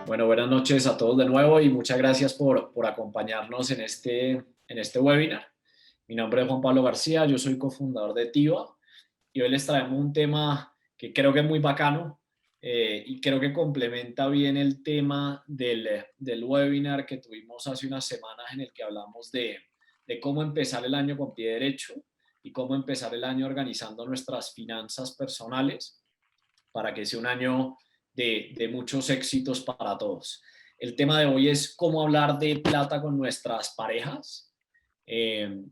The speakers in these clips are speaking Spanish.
Bueno, buenas noches a todos de nuevo y muchas gracias por acompañarnos en este webinar. Mi nombre es Juan Pablo García, yo soy cofundador de TIVA y hoy les traemos un tema que creo que es muy bacano y creo que complementa bien el tema del webinar que tuvimos hace unas semanas en el que hablamos de cómo empezar el año con pie derecho y cómo empezar el año organizando nuestras finanzas personales para que sea un año de muchos éxitos para todos. El tema de hoy es cómo hablar de plata con nuestras parejas. En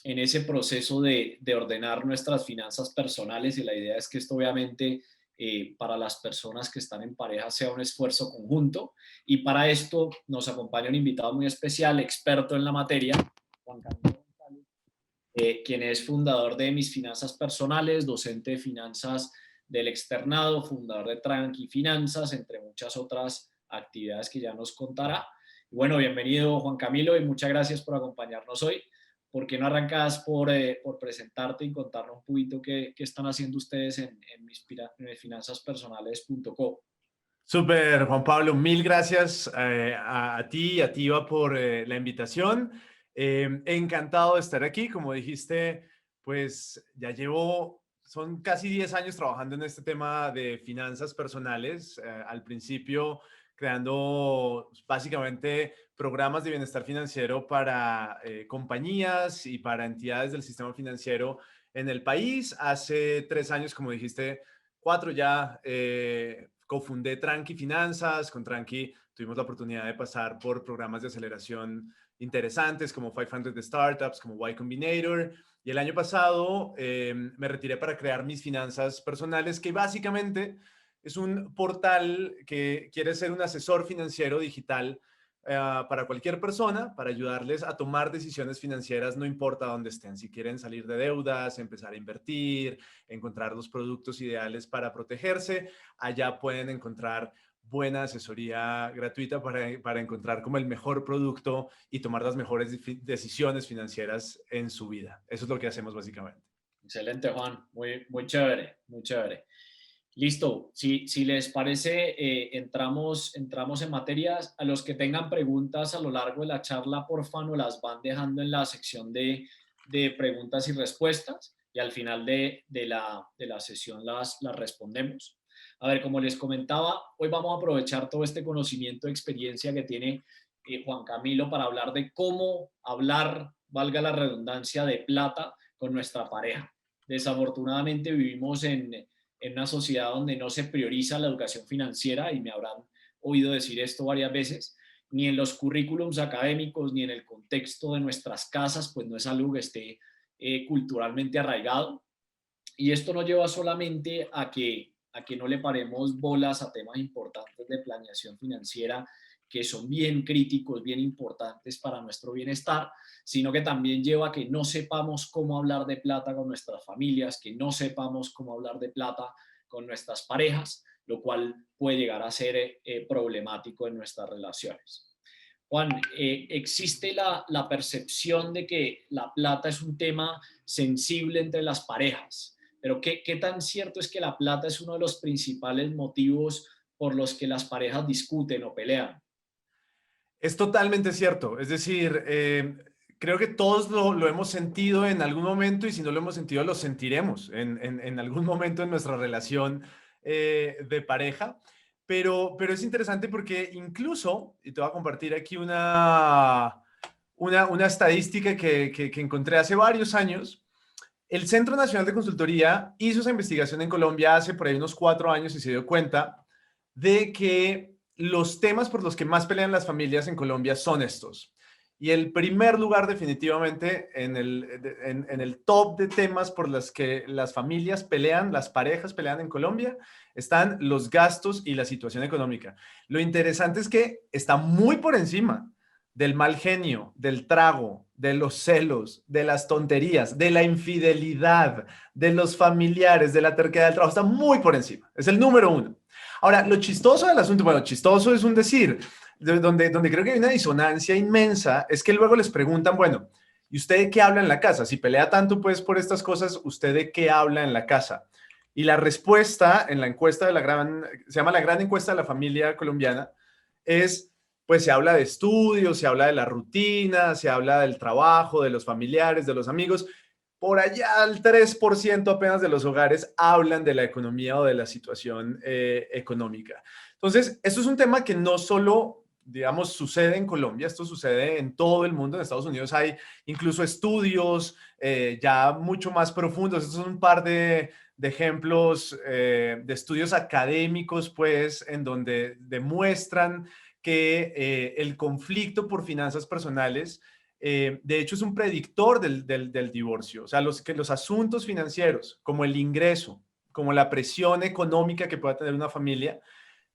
ese proceso de ordenar nuestras finanzas personales, y la idea es que esto obviamente para las personas que están en pareja sea un esfuerzo conjunto, y para esto nos acompaña un invitado muy especial, experto en la materia, Juan Camilo González, quien es fundador de Mis Finanzas Personales, docente de finanzas del externado, fundador de Tranqui Finanzas, entre muchas otras actividades que ya nos contará. Y bueno, bienvenido Juan Camilo y muchas gracias por acompañarnos hoy. ¿Por qué no arrancas por presentarte y contarnos un poquito qué están haciendo ustedes en misfinanzaspersonales.co? Súper, Juan Pablo, mil gracias a ti y a Tiva por la invitación. Encantado de estar aquí. Como dijiste, pues ya son casi 10 años trabajando en este tema de finanzas personales. Al principio creando básicamente programas de bienestar financiero para compañías y para entidades del sistema financiero en el país. Hace 3 años, como dijiste, 4 ya, cofundé Tranqui Finanzas. Con Tranqui tuvimos la oportunidad de pasar por programas de aceleración interesantes como 500 Startups, como Y Combinator. Y el año pasado me retiré para crear Mis Finanzas Personales, que básicamente es un portal que quiere ser un asesor financiero digital para cualquier persona, para ayudarles a tomar decisiones financieras, no importa dónde estén. Si quieren salir de deudas, empezar a invertir, encontrar los productos ideales para protegerse, allá pueden encontrar buena asesoría gratuita para encontrar como el mejor producto y tomar las mejores decisiones financieras en su vida. Eso es lo que hacemos básicamente. Excelente, Juan. Muy chévere, muy chévere. Listo. Si les parece, entramos en materias. A los que tengan preguntas a lo largo de la charla, porfa, nos las van dejando en la sección de preguntas y respuestas y al final de la sesión las respondemos. A ver, como les comentaba, hoy vamos a aprovechar todo este conocimiento, experiencia que tiene Juan Camilo para hablar de cómo hablar, valga la redundancia, de plata con nuestra pareja. Desafortunadamente vivimos en una sociedad donde no se prioriza la educación financiera, y me habrán oído decir esto varias veces, ni en los currículums académicos, ni en el contexto de nuestras casas, pues no es algo que esté culturalmente arraigado. Y esto nos lleva solamente a que no le paremos bolas a temas importantes de planeación financiera que son bien críticos, bien importantes para nuestro bienestar, sino que también lleva a que no sepamos cómo hablar de plata con nuestras familias, que no sepamos cómo hablar de plata con nuestras parejas, lo cual puede llegar a ser problemático en nuestras relaciones. Juan, existe la percepción de que la plata es un tema sensible entre las parejas, pero ¿qué tan cierto es que la plata es uno de los principales motivos por los que las parejas discuten o pelean? Es totalmente cierto. Es decir, creo que todos lo hemos sentido en algún momento, y si no lo hemos sentido, lo sentiremos en algún momento en nuestra relación de pareja. Pero es interesante porque incluso, y te voy a compartir aquí una estadística que encontré hace varios años. El Centro Nacional de Consultoría hizo esa investigación en Colombia hace por ahí unos 4 años y se dio cuenta de que los temas por los que más pelean las familias en Colombia son estos. Y el primer lugar definitivamente en el top de temas por los que las familias pelean, las parejas pelean en Colombia, están los gastos y la situación económica. Lo interesante es que está muy por encima del mal genio, del trago, de los celos, de las tonterías, de la infidelidad, de los familiares, de la terquedad del trabajo. Está muy por encima. Es el número uno. Ahora, lo chistoso del asunto, bueno, chistoso es un decir, donde creo que hay una disonancia inmensa, es que luego les preguntan, bueno, ¿y usted de qué habla en la casa? Si pelea tanto pues por estas cosas, ¿usted de qué habla en la casa? Y la respuesta en la encuesta se llama la gran encuesta de la familia colombiana, es, pues se habla de estudios, se habla de la rutina, se habla del trabajo, de los familiares, de los amigos. Por allá el 3% apenas de los hogares hablan de la economía o de la situación económica. Entonces, esto es un tema que no solo, digamos, sucede en Colombia, esto sucede en todo el mundo. En Estados Unidos hay incluso estudios ya mucho más profundos. Estos son un par de ejemplos de estudios académicos, pues, en donde demuestran que el conflicto por finanzas personales, de hecho, es un predictor del divorcio. O sea, que los asuntos financieros, como el ingreso, como la presión económica que pueda tener una familia,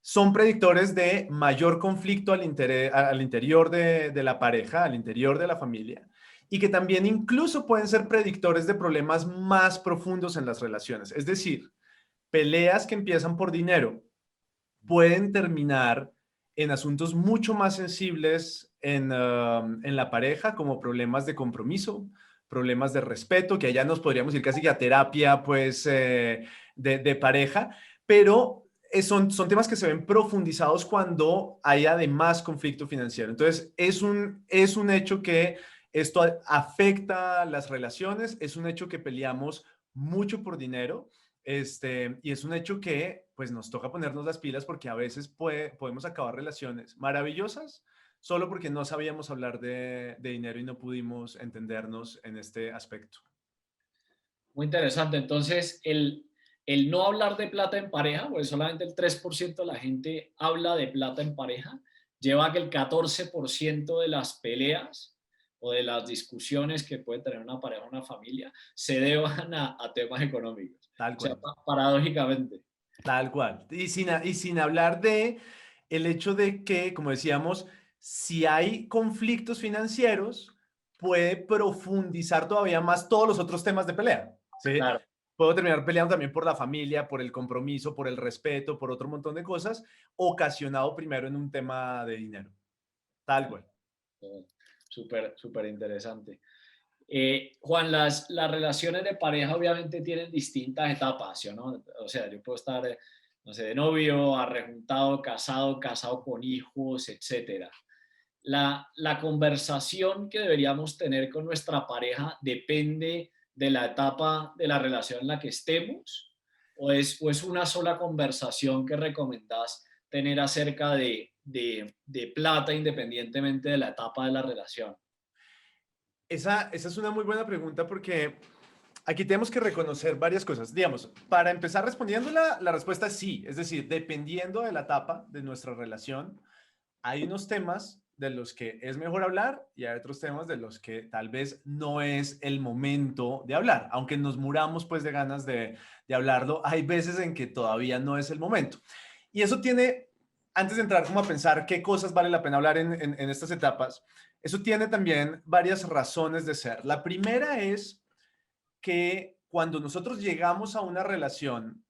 son predictores de mayor conflicto al interior de la pareja, al interior de la familia, y que también incluso pueden ser predictores de problemas más profundos en las relaciones. Es decir, peleas que empiezan por dinero pueden terminar en asuntos mucho más sensibles en la pareja, como problemas de compromiso, problemas de respeto, que allá nos podríamos ir casi que a terapia, pues, de pareja, pero son temas que se ven profundizados cuando hay además conflicto financiero. Entonces, es un hecho que esto afecta las relaciones, es un hecho que peleamos mucho por dinero, y es un hecho que pues nos toca ponernos las pilas porque a veces podemos acabar relaciones maravillosas solo porque no sabíamos hablar de dinero y no pudimos entendernos en este aspecto. Muy interesante. Entonces, el no hablar de plata en pareja, pues solamente el 3% de la gente habla de plata en pareja, lleva a que el 14% de las peleas o de las discusiones que puede tener una pareja o una familia se deban a temas económicos. Tal O sea, cual. paradójicamente. Tal cual. Y sin hablar de el hecho de que, como decíamos, si hay conflictos financieros, puede profundizar todavía más todos los otros temas de pelea, ¿sí? Claro. Puedo terminar peleando también por la familia, por el compromiso, por el respeto, por otro montón de cosas, ocasionado primero en un tema de dinero. Tal cual. Súper, súper interesante. Juan, las relaciones de pareja obviamente tienen distintas etapas, ¿sí o no? O sea, yo puedo estar, no sé, de novio, arrejuntado, casado, casado con hijos, etcétera. La conversación que deberíamos tener con nuestra pareja depende de la etapa de la relación en la que estemos, o es una sola conversación que recomendás tener acerca de plata independientemente de la etapa de la relación. Esa es una muy buena pregunta porque aquí tenemos que reconocer varias cosas. Digamos, para empezar respondiéndola, la respuesta es sí. Es decir, dependiendo de la etapa de nuestra relación, hay unos temas de los que es mejor hablar y hay otros temas de los que tal vez no es el momento de hablar. Aunque nos muramos pues de ganas de hablarlo, hay veces en que todavía no es el momento. Y eso tiene, antes de entrar como a pensar qué cosas vale la pena hablar en estas etapas, eso tiene también varias razones de ser. La primera es que cuando nosotros llegamos a una relación,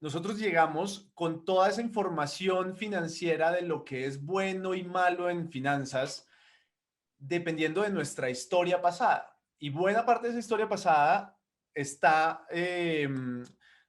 nosotros llegamos con toda esa información financiera de lo que es bueno y malo en finanzas, dependiendo de nuestra historia pasada. Y buena parte de esa historia pasada está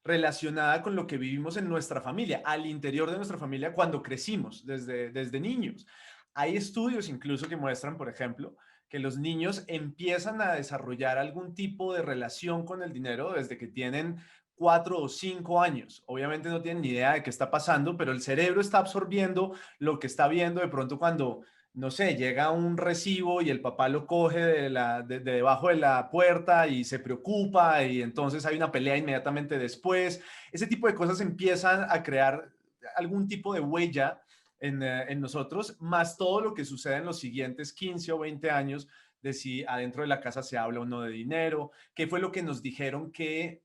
relacionada con lo que vivimos en nuestra familia, al interior de nuestra familia cuando crecimos, desde niños. Hay estudios incluso que muestran, por ejemplo, que los niños empiezan a desarrollar algún tipo de relación con el dinero desde que tienen 4 o 5 años. Obviamente no tienen ni idea de qué está pasando, pero el cerebro está absorbiendo lo que está viendo de pronto cuando, no sé, llega un recibo y el papá lo coge de debajo de la puerta y se preocupa y entonces hay una pelea inmediatamente después. Ese tipo de cosas empiezan a crear algún tipo de huella en nosotros, más todo lo que sucede en los siguientes 15 o 20 años de si adentro de la casa se habla o no de dinero, qué fue lo que nos dijeron que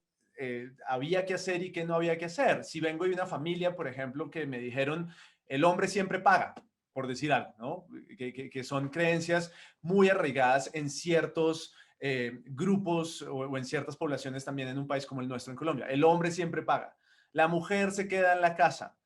había que hacer y qué no había que hacer. Si vengo de una familia, por ejemplo, que me dijeron el hombre siempre paga, por decir algo, ¿no? Que son creencias muy arraigadas en ciertos grupos o en ciertas poblaciones también en un país como el nuestro, en Colombia. El hombre siempre paga, la mujer se queda en la casa.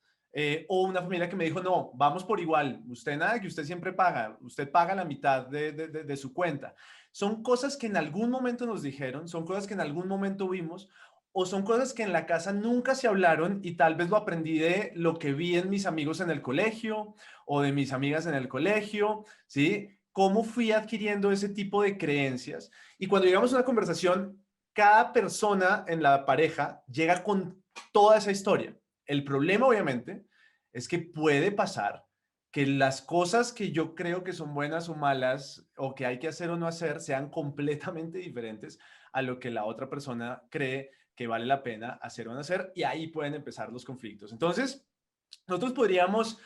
O una familia que me dijo, no, vamos por igual, usted nada, que usted siempre paga, usted paga la mitad de su cuenta. Son cosas que en algún momento nos dijeron, son cosas que en algún momento vimos, o son cosas que en la casa nunca se hablaron y tal vez lo aprendí de lo que vi en mis amigos en el colegio o de mis amigas en el colegio, ¿sí? ¿Cómo fui adquiriendo ese tipo de creencias? Y cuando llegamos a una conversación, cada persona en la pareja llega con toda esa historia. El problema, obviamente, es que puede pasar que las cosas que yo creo que son buenas o malas o que hay que hacer o no hacer sean completamente diferentes a lo que la otra persona cree que vale la pena hacer o no hacer, y ahí pueden empezar los conflictos. Entonces, nosotros podríamos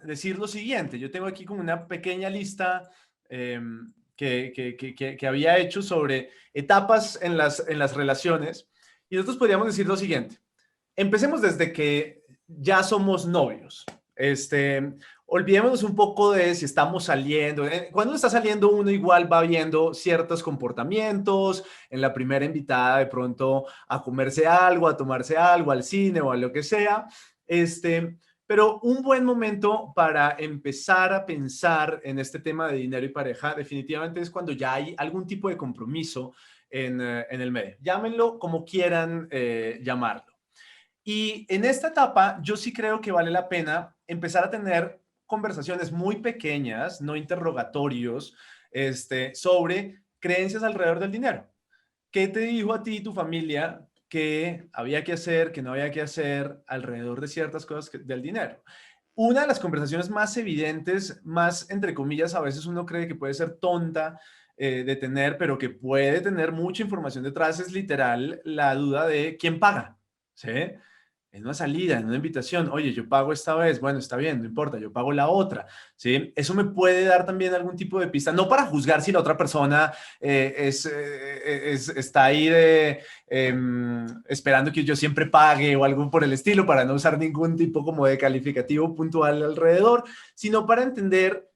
decir lo siguiente. Yo tengo aquí como una pequeña lista que había hecho sobre etapas en las relaciones, y nosotros podríamos decir lo siguiente. Empecemos desde que ya somos novios. Olvidémonos un poco de si estamos saliendo. Cuando está saliendo uno igual va viendo ciertos comportamientos, en la primera invitada de pronto a comerse algo, a tomarse algo, al cine o a lo que sea. Pero un buen momento para empezar a pensar en este tema de dinero y pareja definitivamente es cuando ya hay algún tipo de compromiso en el medio. Llámenlo como quieran llamarlo. Y en esta etapa yo sí creo que vale la pena empezar a tener conversaciones muy pequeñas, no interrogatorios, sobre creencias alrededor del dinero. ¿Qué te dijo a ti tu familia que había que hacer, que no había que hacer alrededor de ciertas cosas del dinero? Una de las conversaciones más evidentes, más entre comillas, a veces uno cree que puede ser tonta de tener, pero que puede tener mucha información detrás, es literal la duda de quién paga, ¿sí? En una salida, en una invitación, oye, yo pago esta vez, bueno, está bien, no importa, yo pago la otra, ¿sí? Eso me puede dar también algún tipo de pista, no para juzgar si la otra persona está ahí esperando que yo siempre pague o algo por el estilo, para no usar ningún tipo como de calificativo puntual alrededor, sino para entender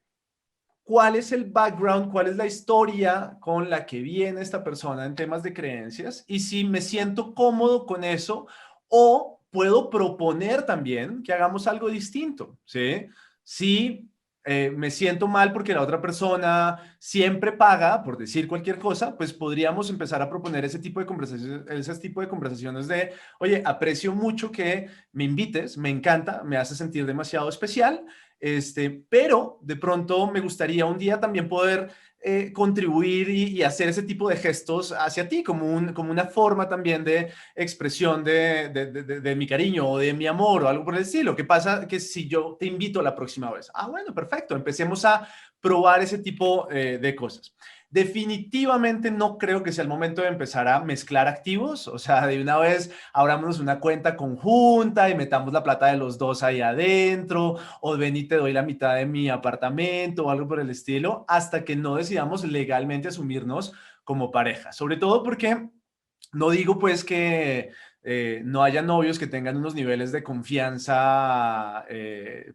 cuál es el background, cuál es la historia con la que viene esta persona en temas de creencias y si me siento cómodo con eso o puedo proponer también que hagamos algo distinto, ¿sí? Si me siento mal porque la otra persona siempre paga, por decir cualquier cosa, pues podríamos empezar a proponer ese tipo de conversaciones de, oye, aprecio mucho que me invites, me encanta, me hace sentir demasiado especial, pero de pronto me gustaría un día también poder contribuir y hacer ese tipo de gestos hacia ti, como una forma también de expresión de mi cariño o de mi amor o algo por el estilo. ¿Qué pasa que si yo te invito la próxima vez? Ah, bueno, perfecto, empecemos a probar ese tipo de cosas. Definitivamente no creo que sea el momento de empezar a mezclar activos, o sea, de una vez abrámonos una cuenta conjunta y metamos la plata de los dos ahí adentro, o ven y te doy la mitad de mi apartamento o algo por el estilo, hasta que no decidamos legalmente asumirnos como pareja. Sobre todo porque no digo pues que no haya novios que tengan unos niveles de confianza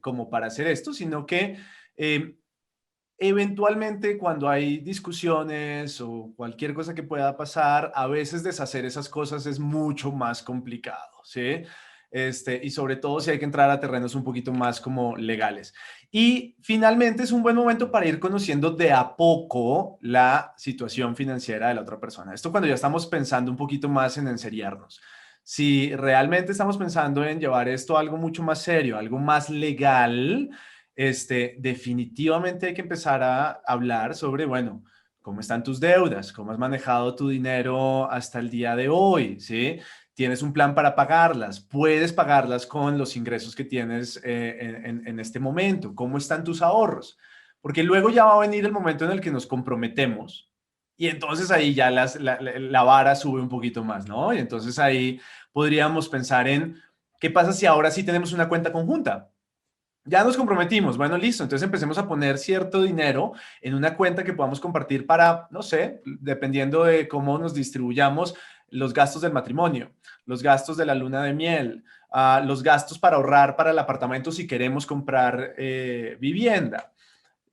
como para hacer esto, sino que eh, eventualmente cuando hay discusiones o cualquier cosa que pueda pasar, a veces deshacer esas cosas es mucho más complicado, ¿sí? Y sobre todo si hay que entrar a terrenos un poquito más como legales. Y finalmente es un buen momento para ir conociendo de a poco la situación financiera de la otra persona. Esto cuando ya estamos pensando un poquito más en enseriarnos. Si realmente estamos pensando en llevar esto a algo mucho más serio, algo más legal, definitivamente hay que empezar a hablar sobre, bueno, cómo están tus deudas, cómo has manejado tu dinero hasta el día de hoy, ¿sí? Tienes un plan para pagarlas, puedes pagarlas con los ingresos que tienes en este momento, cómo están tus ahorros, porque luego ya va a venir el momento en el que nos comprometemos y entonces ahí ya la vara sube un poquito más, ¿no? Y entonces ahí podríamos pensar en, ¿qué pasa si ahora sí tenemos una cuenta conjunta? Ya nos comprometimos, bueno, listo, entonces empecemos a poner cierto dinero en una cuenta que podamos compartir para, no sé, dependiendo de cómo nos distribuyamos los gastos del matrimonio, los gastos de la luna de miel, los gastos para ahorrar para el apartamento si queremos comprar vivienda.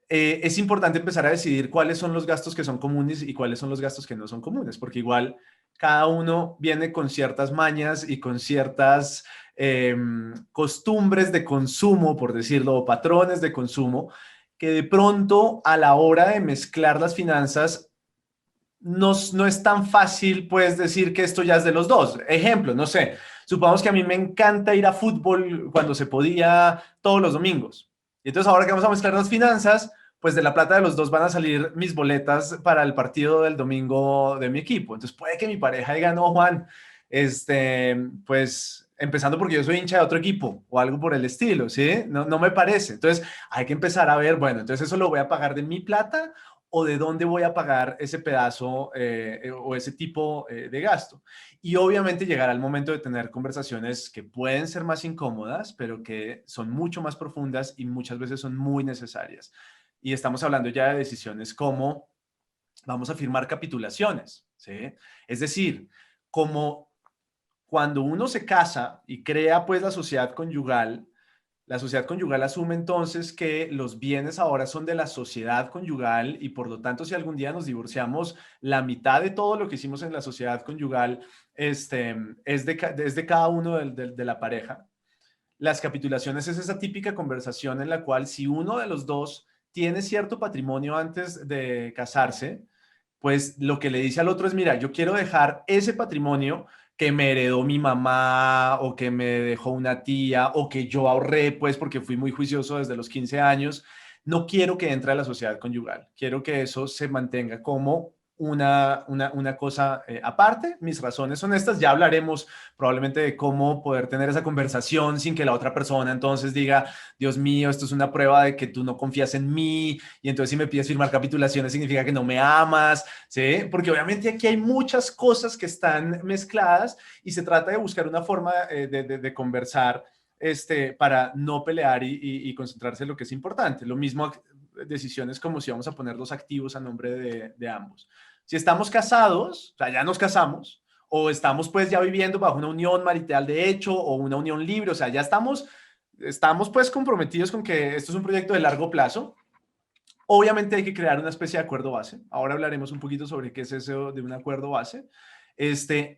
Es importante empezar a decidir cuáles son los gastos que son comunes y cuáles son los gastos que no son comunes, porque igual cada uno viene con ciertas mañas y con ciertas costumbres de consumo, por decirlo, o patrones de consumo, que de pronto a la hora de mezclar las finanzas no es tan fácil, pues, decir que esto ya es de los dos. Ejemplo, no sé, supongamos que a mí me encanta ir a fútbol cuando se podía todos los domingos. Y entonces ahora que vamos a mezclar las finanzas, pues de la plata de los dos van a salir mis boletas para el partido del domingo de mi equipo. Entonces puede que mi pareja diga, no, Juan, pues empezando porque yo soy hincha de otro equipo o algo por el estilo, ¿sí? No me parece. Entonces hay que empezar a ver, bueno, entonces eso lo voy a pagar de mi plata o de dónde voy a pagar ese pedazo o ese tipo de gasto. Y obviamente llegará el momento de tener conversaciones que pueden ser más incómodas, pero que son mucho más profundas y muchas veces son muy necesarias. Y estamos hablando ya de decisiones como vamos a firmar capitulaciones, ¿sí? Es decir, como cuando uno se casa y crea pues la sociedad conyugal asume entonces que los bienes ahora son de la sociedad conyugal y por lo tanto si algún día nos divorciamos, la mitad de todo lo que hicimos en la sociedad conyugal es de cada uno de la pareja. Las capitulaciones es esa típica conversación en la cual si uno de los dos tiene cierto patrimonio antes de casarse, pues lo que le dice al otro es, mira, yo quiero dejar ese patrimonio que me heredó mi mamá o que me dejó una tía o que yo ahorré, pues porque fui muy juicioso desde los 15 años. No quiero que entre a la sociedad conyugal. Quiero que eso se mantenga como una cosa aparte. Mis razones son estas. Ya hablaremos probablemente de cómo poder tener esa conversación sin que la otra persona entonces diga, Dios mío, esto es una prueba de que tú no confías en mí y entonces si me pides firmar capitulaciones significa que no me amas, ¿sí? Porque obviamente aquí hay muchas cosas que están mezcladas y se trata de buscar una forma de conversar para no pelear y concentrarse en lo que es importante. Lo mismo decisiones como si vamos a poner los activos a nombre de ambos. Si estamos casados, o sea, ya nos casamos, o estamos pues ya viviendo bajo una unión marital de hecho o una unión libre, o sea, ya estamos pues comprometidos con que esto es un proyecto de largo plazo. Obviamente hay que crear una especie de acuerdo base. Ahora hablaremos un poquito sobre qué es eso de un acuerdo base.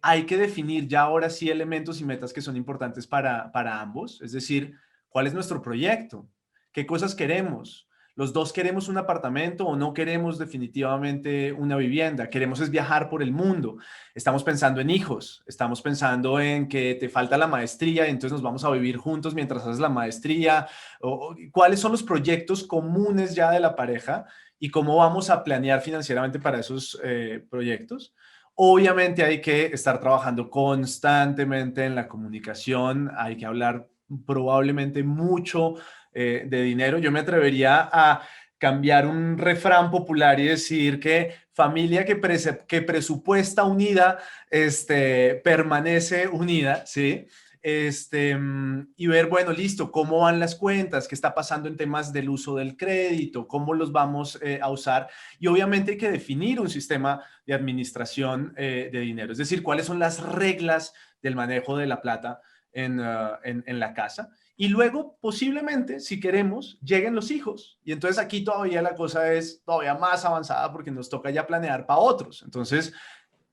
Hay que definir ya ahora sí elementos y metas que son importantes para ambos, es decir, cuál es nuestro proyecto, qué cosas queremos. Los dos queremos un apartamento o no queremos definitivamente una vivienda, queremos es viajar por el mundo, estamos pensando en hijos, estamos pensando en que te falta la maestría y entonces nos vamos a vivir juntos mientras haces la maestría, o cuáles son los proyectos comunes ya de la pareja y cómo vamos a planear financieramente para esos proyectos. Obviamente hay que estar trabajando constantemente en la comunicación, hay que hablar probablemente mucho de dinero. Yo me atrevería a cambiar un refrán popular y decir que familia que presupuesta unida, permanece unida, ¿sí? Y ver, bueno, listo, cómo van las cuentas, qué está pasando en temas del uso del crédito, cómo los vamos a usar. Y obviamente hay que definir un sistema de administración de dinero, es decir, cuáles son las reglas del manejo de la plata en la casa. Y luego, posiblemente, si queremos, lleguen los hijos. Y entonces aquí todavía la cosa es todavía más avanzada porque nos toca ya planear para otros. Entonces,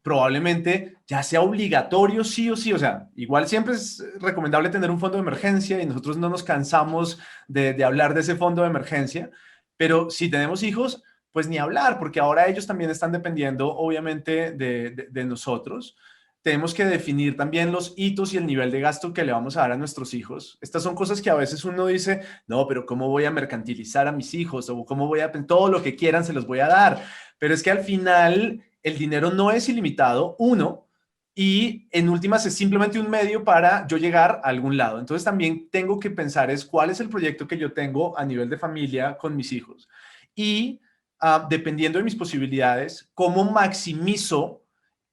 probablemente ya sea obligatorio sí o sí, o sea, igual siempre es recomendable tener un fondo de emergencia y nosotros no nos cansamos de hablar de ese fondo de emergencia, pero si tenemos hijos, pues ni hablar, porque ahora ellos también están dependiendo obviamente de nosotros. Tenemos que definir también los hitos y el nivel de gasto que le vamos a dar a nuestros hijos. Estas son cosas que a veces uno dice, no, pero ¿cómo voy a mercantilizar a mis hijos? O ¿cómo voy a, todo lo que quieran se los voy a dar? Pero es que al final el dinero no es ilimitado, uno, y en últimas es simplemente un medio para yo llegar a algún lado. Entonces también tengo que pensar es cuál es el proyecto que yo tengo a nivel de familia con mis hijos. Y dependiendo de mis posibilidades, cómo maximizo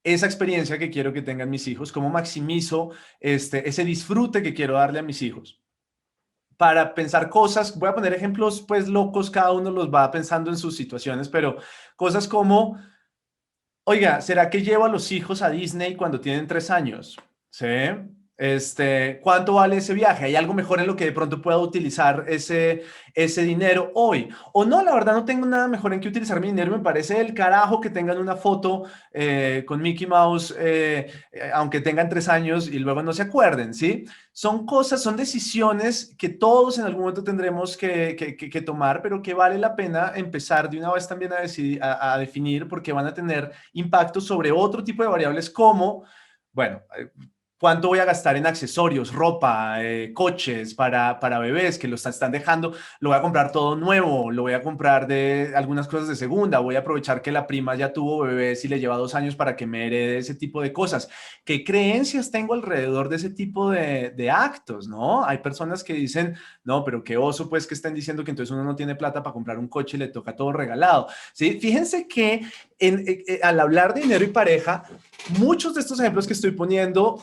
esa experiencia que quiero que tengan mis hijos, cómo maximizo ese disfrute que quiero darle a mis hijos. Para pensar cosas, voy a poner ejemplos pues locos, cada uno los va pensando en sus situaciones, pero cosas como oiga, ¿será que llevo a los hijos a Disney cuando tienen 3 años? ¿Sí? ¿Cuánto vale ese viaje? ¿Hay algo mejor en lo que de pronto pueda utilizar ese dinero hoy? O no, la verdad no tengo nada mejor en que utilizar mi dinero. Me parece el carajo que tengan una foto con Mickey Mouse, aunque tengan 3 años y luego no se acuerden, ¿sí? Son cosas, son decisiones que todos en algún momento tendremos que tomar, pero que vale la pena empezar de una vez también a, decidir, a definir porque van a tener impacto sobre otro tipo de variables como, bueno, ¿cuánto voy a gastar en accesorios, ropa, coches para bebés que lo están dejando? Lo voy a comprar todo nuevo, lo voy a comprar de algunas cosas de segunda, voy a aprovechar que la prima ya tuvo bebés y le lleva 2 años para que me herede ese tipo de cosas. ¿Qué creencias tengo alrededor de ese tipo de actos, no? Hay personas que dicen, no, pero qué oso pues que estén diciendo que entonces uno no tiene plata para comprar un coche y le toca todo regalado, ¿sí? Fíjense que al hablar de dinero y pareja, muchos de estos ejemplos que estoy poniendo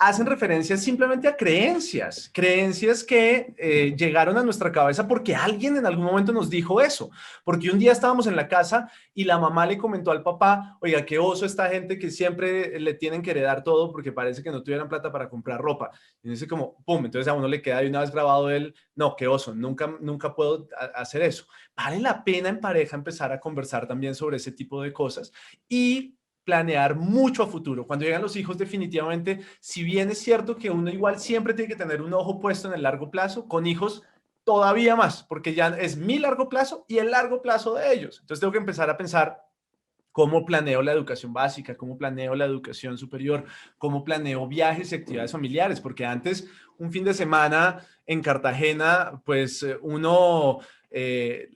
hacen referencia simplemente a creencias, creencias que llegaron a nuestra cabeza porque alguien en algún momento nos dijo eso, porque un día estábamos en la casa y la mamá le comentó al papá, oiga, qué oso esta gente que siempre le tienen que heredar todo porque parece que no tuvieran plata para comprar ropa. Y dice como, pum, entonces a uno le queda de una vez grabado el, no, qué oso, nunca puedo hacer eso. Vale la pena en pareja empezar a conversar también sobre ese tipo de cosas y planear mucho a futuro. Cuando llegan los hijos, definitivamente, si bien es cierto que uno igual siempre tiene que tener un ojo puesto en el largo plazo, con hijos todavía más, porque ya es mi largo plazo y el largo plazo de ellos. Entonces tengo que empezar a pensar cómo planeo la educación básica, cómo planeo la educación superior, cómo planeo viajes y actividades familiares, porque antes un fin de semana en Cartagena, pues uno eh,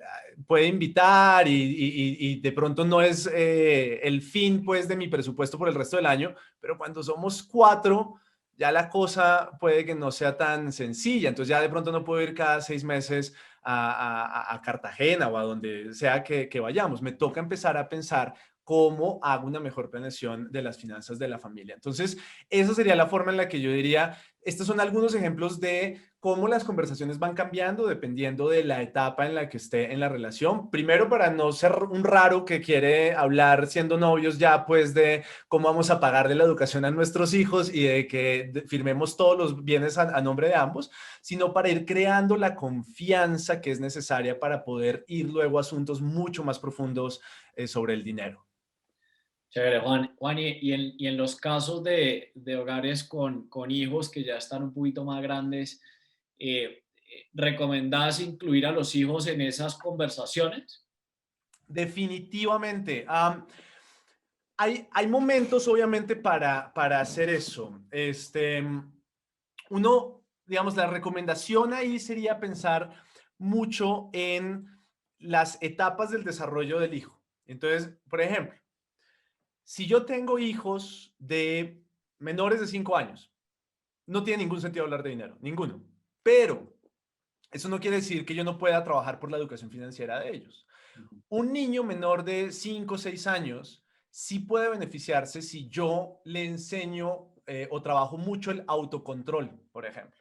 puede invitar y de pronto no es el fin pues de mi presupuesto por el resto del año, pero cuando somos 4 ya la cosa puede que no sea tan sencilla. Entonces ya de pronto no puedo ir cada 6 meses a Cartagena o a donde sea que vayamos. Me toca empezar a pensar cómo hago una mejor planeación de las finanzas de la familia. Entonces, esa sería la forma en la que yo diría, estos son algunos ejemplos de cómo las conversaciones van cambiando dependiendo de la etapa en la que esté en la relación. Primero, para no ser un raro que quiere hablar siendo novios ya, pues de cómo vamos a pagar de la educación a nuestros hijos y de que firmemos todos los bienes a nombre de ambos, sino para ir creando la confianza que es necesaria para poder ir luego a asuntos mucho más profundos sobre el dinero. Chévere, Juan. Juan, y en los casos de hogares con hijos que ya están un poquito más grandes, ¿recomendás incluir a los hijos en esas conversaciones? Definitivamente. Hay momentos, obviamente, para hacer eso. Uno, digamos, la recomendación ahí sería pensar mucho en las etapas del desarrollo del hijo. Entonces, por ejemplo, si yo tengo hijos de menores de 5 años, no tiene ningún sentido hablar de dinero, ninguno. Pero eso no quiere decir que yo no pueda trabajar por la educación financiera de ellos. Un niño menor de 5 o 6 años sí puede beneficiarse si yo le enseño o trabajo mucho el autocontrol, por ejemplo.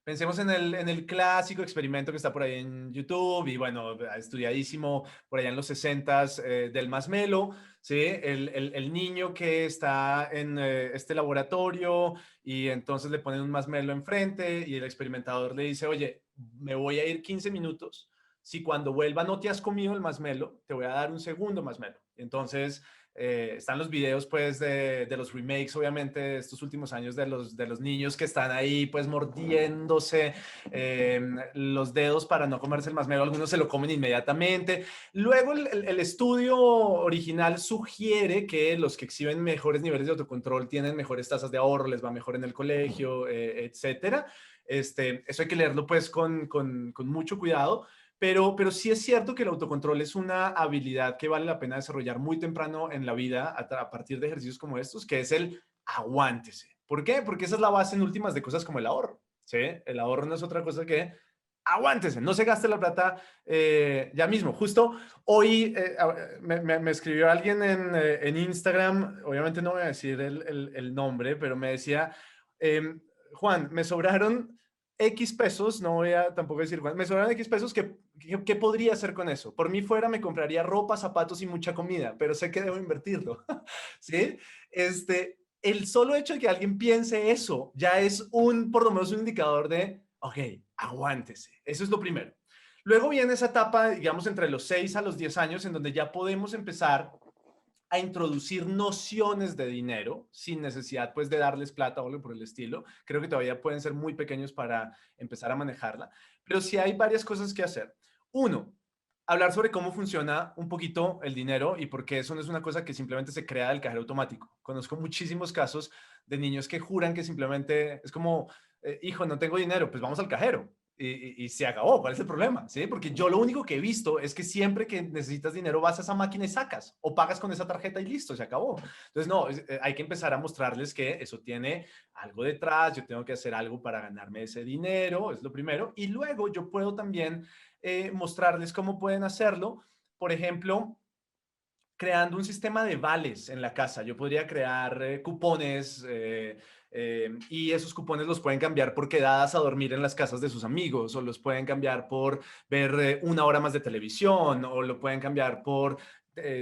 Pensemos en el clásico experimento que está por ahí en YouTube y bueno, estudiadísimo por allá en los 60 del Masmelo, ¿sí? El niño que está en este laboratorio y entonces le ponen un Masmelo enfrente y el experimentador le dice, oye, me voy a ir 15 minutos. Si cuando vuelva no te has comido el Masmelo, te voy a dar un segundo Masmelo. Entonces están los videos pues de los remakes obviamente de estos últimos años de los niños que están ahí pues mordiéndose los dedos para no comerse el masmero, algunos se lo comen inmediatamente. Luego el estudio original sugiere que los que exhiben mejores niveles de autocontrol tienen mejores tasas de ahorro, les va mejor en el colegio, etcétera. Eso hay que leerlo pues con mucho cuidado. Pero sí es cierto que el autocontrol es una habilidad que vale la pena desarrollar muy temprano en la vida a partir de ejercicios como estos, que es el aguántese. ¿Por qué? Porque esa es la base en últimas de cosas como el ahorro. ¿Sí? El ahorro no es otra cosa que aguántese, no se gaste la plata ya mismo. Justo hoy me escribió alguien en Instagram, obviamente no voy a decir el nombre, pero me decía, Juan, me sobraron X pesos, no voy a tampoco decir, me sobraron X pesos, ¿qué podría hacer con eso? Por mí fuera me compraría ropa, zapatos y mucha comida, pero sé que debo invertirlo, ¿sí? el solo hecho de que alguien piense eso ya es por lo menos un indicador de, ok, aguántese. Eso es lo primero. Luego viene esa etapa, digamos, entre los 6 a los 10 años, en donde ya podemos empezar a introducir nociones de dinero sin necesidad pues de darles plata o algo por el estilo. Creo que todavía pueden ser muy pequeños para empezar a manejarla, pero sí hay varias cosas que hacer. Uno, hablar sobre cómo funciona un poquito el dinero y por qué eso no es una cosa que simplemente se crea del cajero automático. Conozco muchísimos casos de niños que juran que simplemente es como, hijo, no tengo dinero, pues vamos al cajero. Y se acabó. ¿Cuál es el problema? ¿Sí? Porque yo lo único que he visto es que siempre que necesitas dinero vas a esa máquina y sacas o pagas con esa tarjeta y listo, se acabó. Entonces, no, hay que empezar a mostrarles que eso tiene algo detrás, yo tengo que hacer algo para ganarme ese dinero, es lo primero. Y luego yo puedo también mostrarles cómo pueden hacerlo. Por ejemplo, creando un sistema de vales en la casa. Yo podría crear cupones y esos cupones los pueden cambiar por quedadas a dormir en las casas de sus amigos o los pueden cambiar por ver una hora más de televisión o lo pueden cambiar por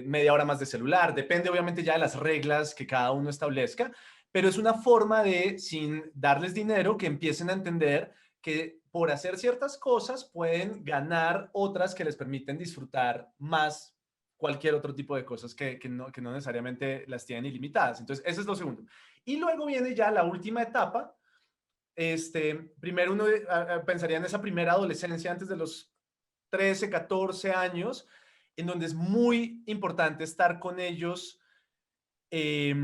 media hora más de celular. Depende obviamente ya de las reglas que cada uno establezca, pero es una forma de, sin darles dinero, que empiecen a entender que por hacer ciertas cosas pueden ganar otras que les permiten disfrutar más cualquier otro tipo de cosas que no necesariamente las tienen ilimitadas. Entonces, ese es lo segundo. Y luego viene ya la última etapa. Primero uno pensaría en esa primera adolescencia antes de los 13, 14 años, en donde es muy importante estar con ellos eh,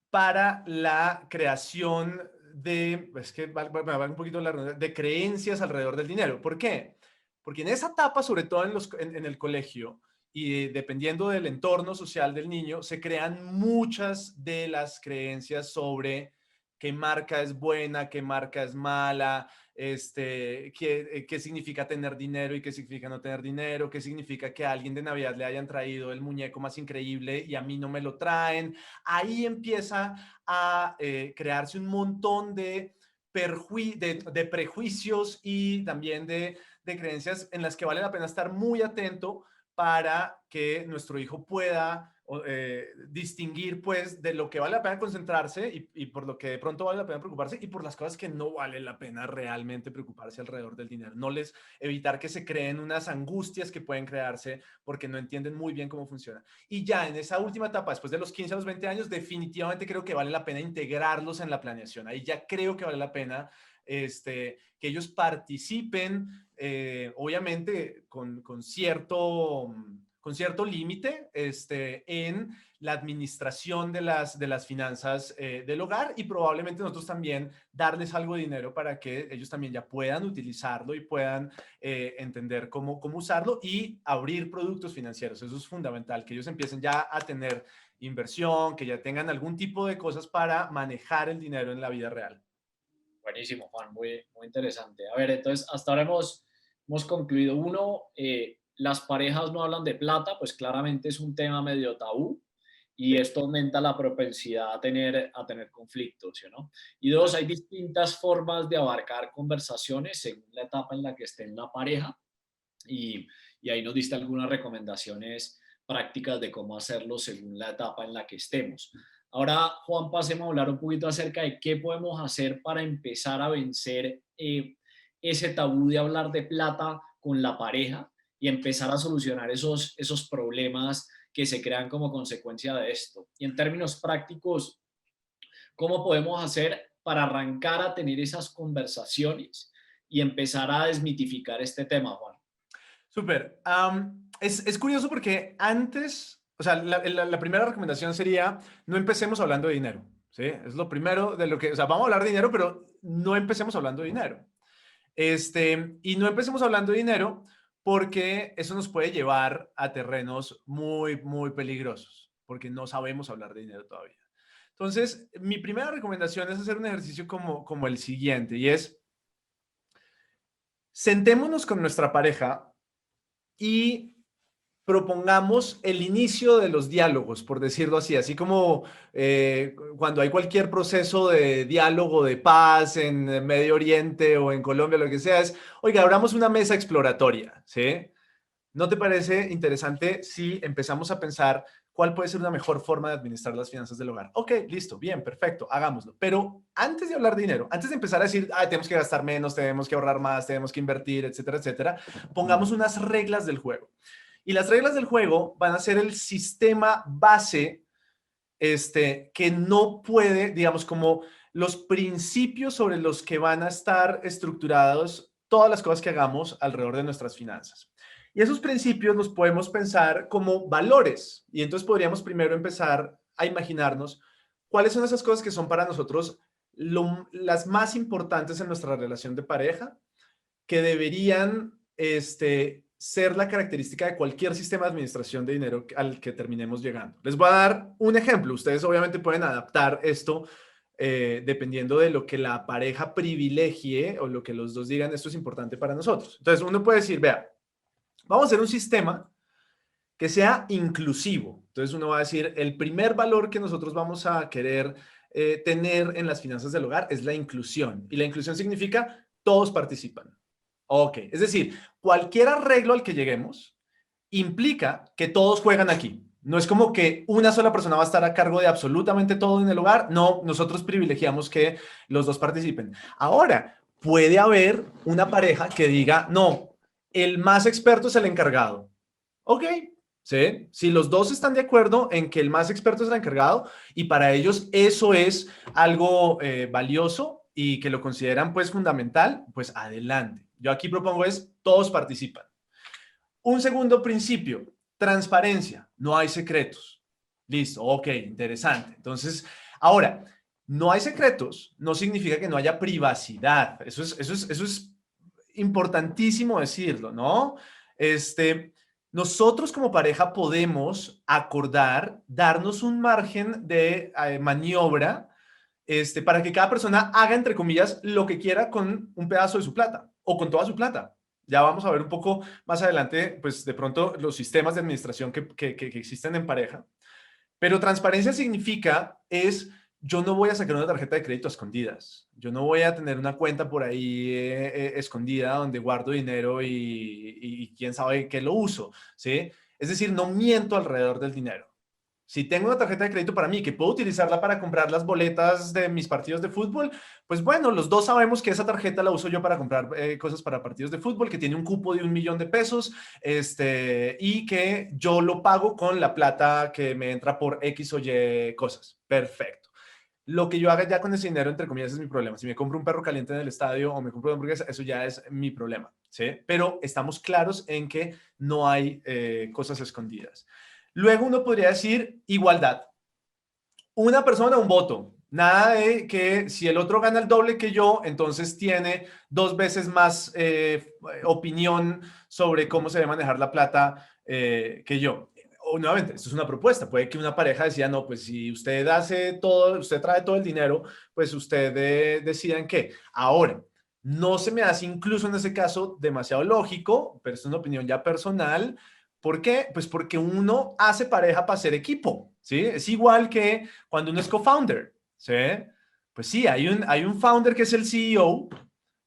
para la creación de, es que va un poquito de creencias alrededor del dinero. ¿Por qué? Porque en esa etapa, sobre todo en el colegio, y dependiendo del entorno social del niño, se crean muchas de las creencias sobre qué marca es buena, qué marca es mala, qué significa tener dinero y qué significa no tener dinero, qué significa que a alguien de Navidad le hayan traído el muñeco más increíble y a mí no me lo traen. Ahí empieza a crearse un montón de prejuicios y también de creencias en las que vale la pena estar muy atento para que nuestro hijo pueda distinguir pues de lo que vale la pena concentrarse y por lo que de pronto vale la pena preocuparse y por las cosas que no vale la pena realmente preocuparse alrededor del dinero. No les evitar que se creen unas angustias que pueden crearse porque no entienden muy bien cómo funciona. Y ya en esa última etapa, después de los 15 a los 20 años, definitivamente creo que vale la pena integrarlos en la planeación. Ahí ya creo que vale la pena que ellos participen, obviamente con cierto límite en la administración de las finanzas del hogar y probablemente nosotros también darles algo de dinero para que ellos también ya puedan utilizarlo y puedan entender cómo usarlo y abrir productos financieros. Eso es fundamental, que ellos empiecen ya a tener inversión, que ya tengan algún tipo de cosas para manejar el dinero en la vida real. Buenísimo, Juan, muy, muy interesante. A ver, entonces, hasta ahora hemos concluido. Uno, las parejas no hablan de plata, pues claramente es un tema medio tabú y esto aumenta la propensidad a tener conflictos, ¿sí o no? Y dos, hay distintas formas de abarcar conversaciones según la etapa en la que esté en la pareja y ahí nos diste algunas recomendaciones prácticas de cómo hacerlo según la etapa en la que estemos. Ahora, Juan, pasemos a hablar un poquito acerca de qué podemos hacer para empezar a vencer ese tabú de hablar de plata con la pareja y empezar a solucionar esos problemas que se crean como consecuencia de esto. Y en términos prácticos, ¿cómo podemos hacer para arrancar a tener esas conversaciones y empezar a desmitificar este tema, Juan? Súper. Es curioso porque antes, o sea, la primera recomendación sería no empecemos hablando de dinero, ¿sí? Es lo primero de lo que, o sea, vamos a hablar de dinero, pero no empecemos hablando de dinero. Y no empecemos hablando de dinero porque eso nos puede llevar a terrenos muy, muy peligrosos, porque no sabemos hablar de dinero todavía. Entonces, mi primera recomendación es hacer un ejercicio como el siguiente, y es sentémonos con nuestra pareja y propongamos el inicio de los diálogos, por decirlo así, así como cuando hay cualquier proceso de diálogo de paz en Medio Oriente o en Colombia, lo que sea, es, oiga, abramos una mesa exploratoria, ¿sí? ¿No te parece interesante si empezamos a pensar ¿cuál puede ser una mejor forma de administrar las finanzas del hogar? Ok, listo, bien, perfecto, hagámoslo. Pero antes de hablar de dinero, antes de empezar a decir, tenemos que gastar menos, tenemos que ahorrar más, tenemos que invertir, etcétera, etcétera, pongamos unas reglas del juego. Y las reglas del juego van a ser el sistema base que no puede, digamos, como los principios sobre los que van a estar estructurados todas las cosas que hagamos alrededor de nuestras finanzas. Y esos principios los podemos pensar como valores. Y entonces podríamos primero empezar a imaginarnos cuáles son esas cosas que son para nosotros las más importantes en nuestra relación de pareja, que deberían ser la característica de cualquier sistema de administración de dinero al que terminemos llegando. Les voy a dar un ejemplo. Ustedes obviamente pueden adaptar esto dependiendo de lo que la pareja privilegie o lo que los dos digan, esto es importante para nosotros. Entonces uno puede decir, vea, vamos a hacer un sistema que sea inclusivo. Entonces uno va a decir, el primer valor que nosotros vamos a querer tener en las finanzas del hogar es la inclusión. Y la inclusión significa todos participan. Ok, es decir, cualquier arreglo al que lleguemos implica que todos juegan aquí. No es como que una sola persona va a estar a cargo de absolutamente todo en el hogar. No, nosotros privilegiamos que los dos participen. Ahora, puede haber una pareja que diga, no, el más experto es el encargado. Ok, ¿sí? Si los dos están de acuerdo en que el más experto es el encargado y para ellos eso es algo valioso y que lo consideran pues fundamental, pues adelante. Yo aquí propongo es todos participan. Un segundo principio, transparencia, no hay secretos. Listo, ok, interesante. Entonces, ahora, no hay secretos no significa que no haya privacidad. Eso es importantísimo decirlo, ¿no? Nosotros como pareja podemos acordar, darnos un margen de maniobra para que cada persona haga, entre comillas, lo que quiera con un pedazo de su plata o con toda su plata. Ya vamos a ver un poco más adelante, pues de pronto los sistemas de administración que existen en pareja. Pero transparencia significa yo no voy a sacar una tarjeta de crédito a escondidas. Yo no voy a tener una cuenta por ahí escondida donde guardo dinero y quién sabe qué lo uso, ¿sí? Es decir, no miento alrededor del dinero. Si tengo una tarjeta de crédito para mí que puedo utilizarla para comprar las boletas de mis partidos de fútbol, pues bueno, los dos sabemos que esa tarjeta la uso yo para comprar cosas para partidos de fútbol, que tiene un cupo de 1.000.000 pesos, y que yo lo pago con la plata que me entra por X o Y cosas. Perfecto. Lo que yo haga ya con ese dinero, entre comillas, es mi problema. Si me compro un perro caliente en el estadio o me compro una hamburguesa, eso ya es mi problema, ¿sí? Pero estamos claros en que no hay cosas escondidas. Luego uno podría decir igualdad. Una persona, un voto. Nada de que si el otro gana el doble que yo, entonces tiene 2 veces más opinión sobre cómo se debe manejar la plata que yo. O, nuevamente, esto es una propuesta. Puede que una pareja decida, no, pues si usted hace todo, usted trae todo el dinero, pues usted decida en qué. Ahora, no se me hace incluso en ese caso demasiado lógico, pero es una opinión ya personal. ¿Por qué? Pues porque uno hace pareja para ser equipo, ¿sí? Es igual que cuando uno es co-founder, ¿sí? Pues sí, hay un founder que es el CEO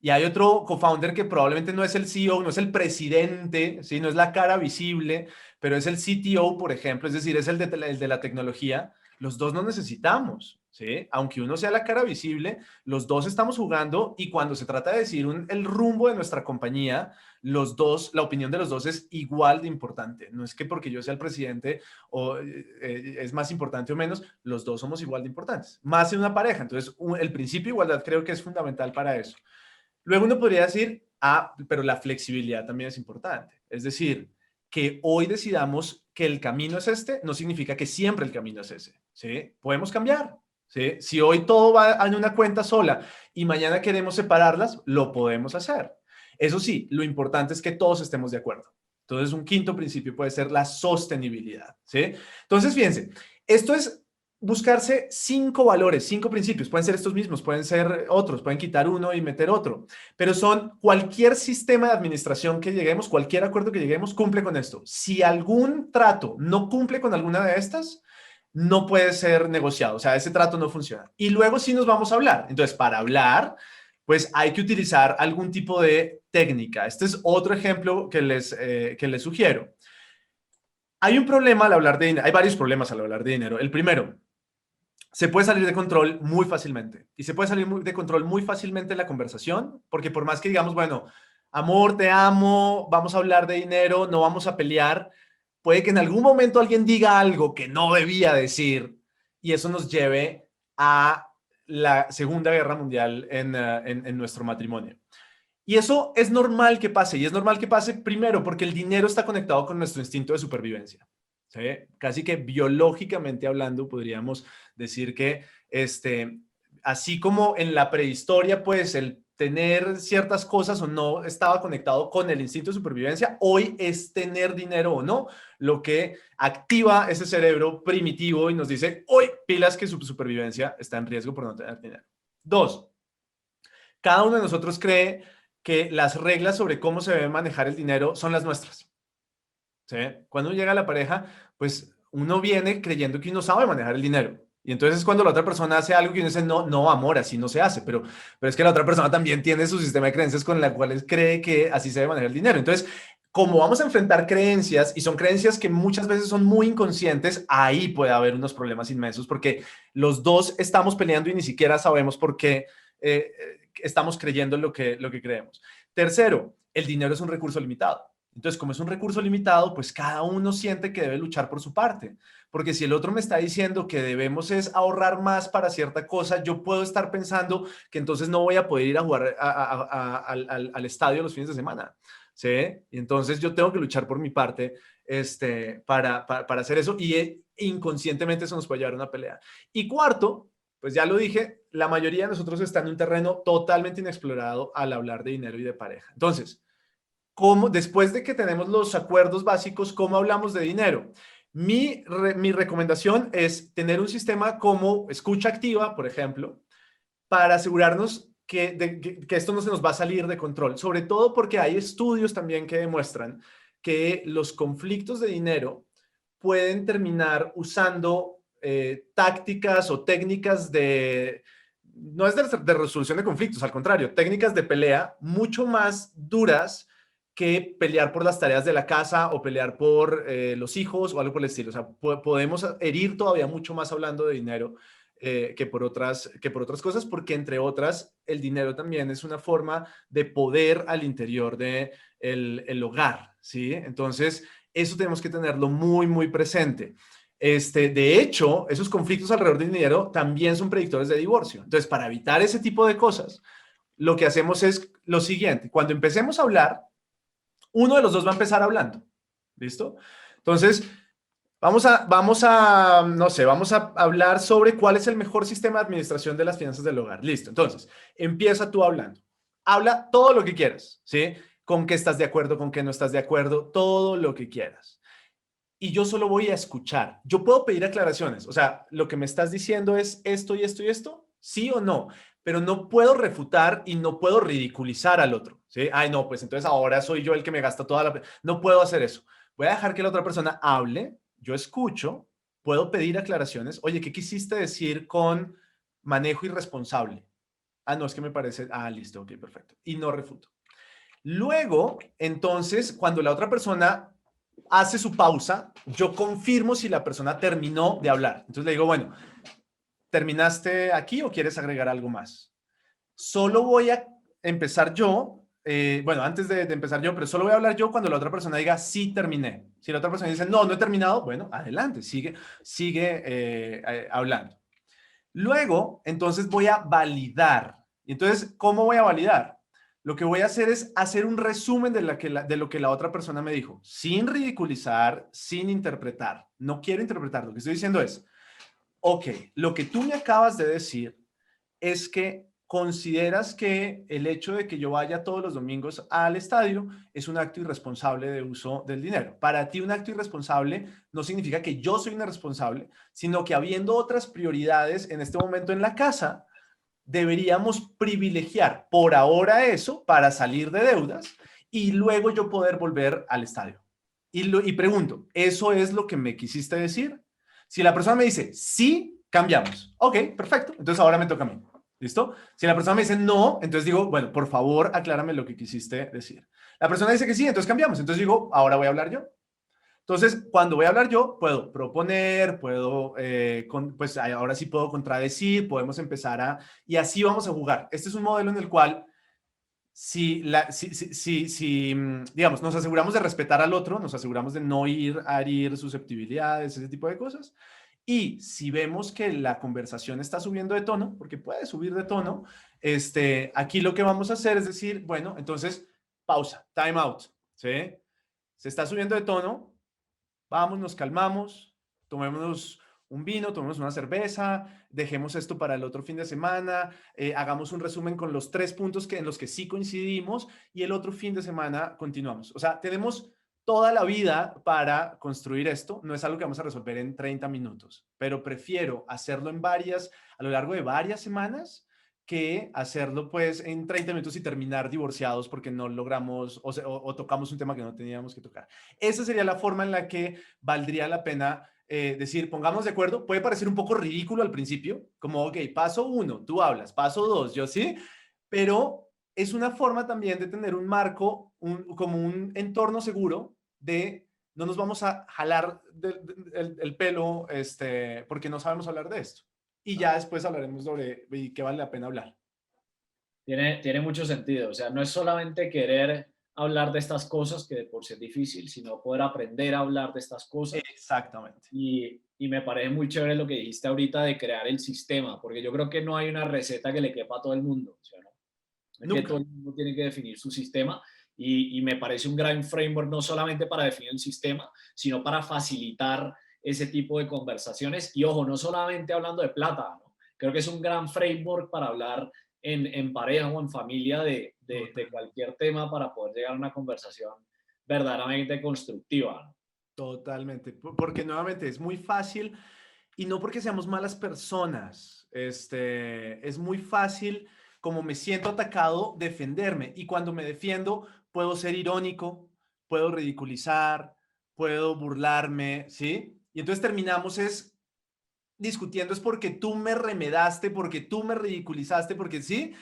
y hay otro co-founder que probablemente no es el CEO, no es el presidente, ¿sí? No es la cara visible, pero es el CTO, por ejemplo, es decir, es el de la tecnología. Los dos nos necesitamos, ¿sí? Aunque uno sea la cara visible, los dos estamos jugando y cuando se trata de decir el rumbo de nuestra compañía, los dos, la opinión de los dos es igual de importante. No es que porque yo sea el presidente o es más importante o menos, los dos somos igual de importantes. Más en una pareja. Entonces, el principio de igualdad creo que es fundamental para eso. Luego uno podría decir, pero la flexibilidad también es importante. Es decir, que hoy decidamos que el camino es este, no significa que siempre el camino es ese, ¿sí? Podemos cambiar, ¿sí? Si hoy todo va en una cuenta sola y mañana queremos separarlas, lo podemos hacer. Eso sí, lo importante es que todos estemos de acuerdo. Entonces, un quinto principio puede ser la sostenibilidad, ¿sí? Entonces, fíjense, esto es buscarse 5 valores, 5 principios. Pueden ser estos mismos, pueden ser otros, pueden quitar uno y meter otro. Pero son cualquier sistema de administración que lleguemos, cualquier acuerdo que lleguemos, cumple con esto. Si algún trato no cumple con alguna de estas, no puede ser negociado. O sea, ese trato no funciona. Y luego sí nos vamos a hablar. Entonces, para hablar, pues hay que utilizar algún tipo de técnica. Este es otro ejemplo que les sugiero. Hay un problema al hablar de dinero, hay varios problemas al hablar de dinero. El primero, se puede salir de control muy fácilmente y se puede salir de control muy fácilmente en la conversación, porque por más que digamos, bueno, amor, te amo, vamos a hablar de dinero, no vamos a pelear, puede que en algún momento alguien diga algo que no debía decir y eso nos lleve a la Segunda Guerra Mundial en nuestro matrimonio. Y eso es normal que pase, y es normal que pase primero porque el dinero está conectado con nuestro instinto de supervivencia. ¿Sí? Casi que biológicamente hablando podríamos decir que así como en la prehistoria, pues el tener ciertas cosas o no estaba conectado con el instinto de supervivencia, hoy es tener dinero o no, lo que activa ese cerebro primitivo y nos dice, hoy pilas que su supervivencia está en riesgo por no tener dinero. Dos, cada uno de nosotros cree que las reglas sobre cómo se debe manejar el dinero son las nuestras. ¿Sí? Cuando uno llega a la pareja, pues uno viene creyendo que uno sabe manejar el dinero. Y entonces cuando la otra persona hace algo que uno dice, no, no, amor, así no se hace. Pero es que la otra persona también tiene su sistema de creencias con la cual cree que así se debe manejar el dinero. Entonces, como vamos a enfrentar creencias y son creencias que muchas veces son muy inconscientes, ahí puede haber unos problemas inmensos porque los dos estamos peleando y ni siquiera sabemos por qué estamos creyendo lo que creemos. Tercero, el dinero es un recurso limitado. Entonces, como es un recurso limitado, pues cada uno siente que debe luchar por su parte. Porque si el otro me está diciendo que debemos es ahorrar más para cierta cosa, yo puedo estar pensando que entonces no voy a poder ir a jugar al estadio los fines de semana. ¿Sí? Y entonces yo tengo que luchar por mi parte para hacer eso y inconscientemente eso nos puede llevar a una pelea. Y cuarto, pues ya lo dije, la mayoría de nosotros está en un terreno totalmente inexplorado al hablar de dinero y de pareja. Entonces, después de que tenemos los acuerdos básicos, ¿cómo hablamos de dinero? Mi recomendación es tener un sistema como escucha activa, por ejemplo, para asegurarnos que esto no se nos va a salir de control, sobre todo porque hay estudios también que demuestran que los conflictos de dinero pueden terminar usando tácticas o técnicas no es de resolución de conflictos, al contrario, técnicas de pelea mucho más duras que pelear por las tareas de la casa o pelear por los hijos o algo por el estilo. O sea, podemos herir todavía mucho más hablando de dinero que por otras cosas, porque entre otras, el dinero también es una forma de poder al interior del hogar, ¿sí? Entonces, eso tenemos que tenerlo muy, muy presente. De hecho, esos conflictos alrededor del dinero también son predictores de divorcio. Entonces, para evitar ese tipo de cosas, lo que hacemos es lo siguiente. Cuando empecemos a hablar, uno de los dos va a empezar hablando. ¿Listo? Entonces, no sé, vamos a hablar sobre cuál es el mejor sistema de administración de las finanzas del hogar. Listo. Entonces, empieza tú hablando. Habla todo lo que quieras, ¿sí? Con qué estás de acuerdo, con qué no estás de acuerdo, todo lo que quieras. Y yo solo voy a escuchar. Yo puedo pedir aclaraciones. O sea, lo que me estás diciendo es esto y esto y esto, sí o no, pero no puedo refutar y no puedo ridiculizar al otro, ¿sí? Ay, no, pues entonces ahora soy yo el que me gasta toda la... No puedo hacer eso. Voy a dejar que la otra persona hable, yo escucho, puedo pedir aclaraciones. Oye, ¿qué quisiste decir con manejo irresponsable? Ah, no, es que me parece... Ah, listo, ok, perfecto. Y no refuto. Luego, entonces, cuando la otra persona hace su pausa, yo confirmo si la persona terminó de hablar. Entonces le digo, bueno, ¿terminaste aquí o quieres agregar algo más? Solo voy a empezar yo, bueno, antes de empezar yo, pero solo voy a hablar yo cuando la otra persona diga, sí, terminé. Si la otra persona dice, no, no he terminado, bueno, adelante, sigue hablando. Luego, entonces voy a validar. Entonces, ¿cómo voy a validar? Lo que voy a hacer es hacer un resumen de lo que la otra persona me dijo, sin ridiculizar, sin interpretar. No quiero interpretar. Lo que estoy diciendo es, ok, lo que tú me acabas de decir es que consideras que el hecho de que yo vaya todos los domingos al estadio es un acto irresponsable de uso del dinero. Para ti un acto irresponsable no significa que yo soy un irresponsable, sino que habiendo otras prioridades en este momento en la casa, deberíamos privilegiar por ahora eso para salir de deudas y luego yo poder volver al estadio. Y pregunto, ¿eso es lo que me quisiste decir? Si la persona me dice, sí, cambiamos. Ok, perfecto. Entonces ahora me toca a mí. ¿Listo? Si la persona me dice no, entonces digo, bueno, por favor, aclárame lo que quisiste decir. La persona dice que sí, entonces cambiamos. Entonces digo, ahora voy a hablar yo. Entonces, cuando voy a hablar yo, puedo proponer, puedo, pues ahora sí puedo contradecir, podemos empezar y así vamos a jugar. Este es un modelo en el cual si, digamos, nos aseguramos de respetar al otro, nos aseguramos de no ir a herir susceptibilidades, ese tipo de cosas. Y si vemos que la conversación está subiendo de tono, porque puede subir de tono, aquí lo que vamos a hacer es decir, bueno, entonces, pausa, time out, ¿sí? Se está subiendo de tono, vamos, nos calmamos, tomémonos un vino, tomemos una cerveza, dejemos esto para el otro fin de semana, hagamos un resumen con los 3 puntos en los que sí coincidimos y el otro fin de semana continuamos. O sea, tenemos toda la vida para construir esto. No es algo que vamos a resolver en 30 minutos, pero prefiero hacerlo a lo largo de varias semanas que hacerlo pues en 30 minutos y terminar divorciados porque no logramos o tocamos un tema que no teníamos que tocar. Esa sería la forma en la que valdría la pena decir, pongamos de acuerdo. Puede parecer un poco ridículo al principio, como, ok, paso 1, tú hablas, paso 2, yo sí, pero es una forma también de tener un marco, como un entorno seguro de no nos vamos a jalar el pelo porque no sabemos hablar de esto. Y ya después hablaremos sobre qué vale la pena hablar. Tiene mucho sentido. O sea, no es solamente querer hablar de estas cosas, que de por sí es difícil, sino poder aprender a hablar de estas cosas. Exactamente. Y me parece muy chévere lo que dijiste ahorita de crear el sistema, porque yo creo que no hay una receta que le quepa a todo el mundo. O sea, no es que todo Nunca. el mundo tiene que definir su sistema y me parece un gran framework no solamente para definir el sistema, sino para facilitar ese tipo de conversaciones. Y ojo, no solamente hablando de plata, ¿no? Creo que es un gran framework para hablar en pareja o en familia de cualquier tema para poder llegar a una conversación verdaderamente constructiva, ¿no? Totalmente, porque nuevamente es muy fácil y no porque seamos malas personas, es muy fácil, como me siento atacado, defenderme y cuando me defiendo puedo ser irónico, puedo ridiculizar, puedo burlarme, ¿sí? Y entonces terminamos discutiendo es porque tú me remedaste, porque tú me ridiculizaste, porque sí,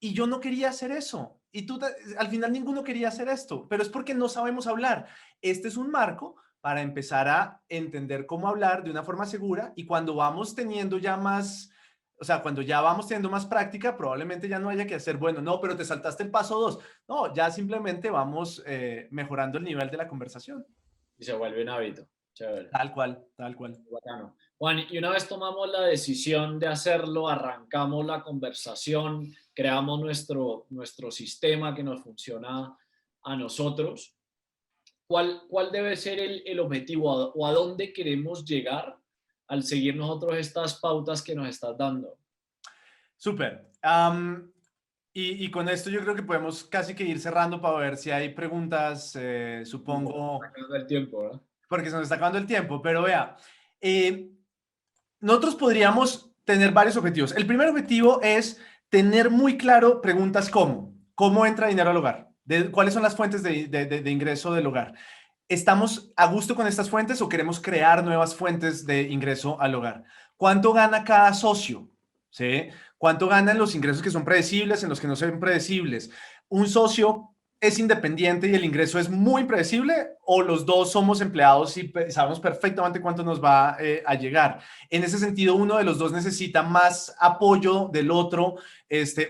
y yo no quería hacer eso. Y al final ninguno quería hacer esto, pero es porque no sabemos hablar. Este es un marco para empezar a entender cómo hablar de una forma segura y cuando vamos teniendo ya más, o sea, cuando ya vamos teniendo más práctica, probablemente ya no haya que hacer, bueno, no, pero te saltaste el paso 2. No, ya simplemente vamos mejorando el nivel de la conversación. Y se vuelve un hábito. Chévere. Tal cual, tal cual. Bacano. Juan, y una vez tomamos la decisión de hacerlo, arrancamos la conversación, creamos nuestro sistema que nos funciona a nosotros. ¿Cuál debe ser el objetivo o a dónde queremos llegar al seguir nosotros estas pautas que nos estás dando? Súper. Y con esto yo creo que podemos casi que ir cerrando para ver si hay preguntas, Y se está supongo, acabando el tiempo, ¿verdad? porque se nos está acabando el tiempo, pero vea, eh, nosotros podríamos tener varios objetivos. El primer objetivo es tener muy claro preguntas como, ¿cómo entra dinero al hogar? ¿Cuáles son las fuentes de ingreso del hogar? ¿Estamos a gusto con estas fuentes o queremos crear nuevas fuentes de ingreso al hogar? ¿Cuánto gana cada socio? ¿Sí? ¿Cuánto ganan los ingresos que son predecibles en los que no son predecibles? ¿Un socio es independiente y el ingreso es muy predecible o los dos somos empleados y sabemos perfectamente cuánto nos va a llegar? En ese sentido, uno de los dos necesita más apoyo del otro,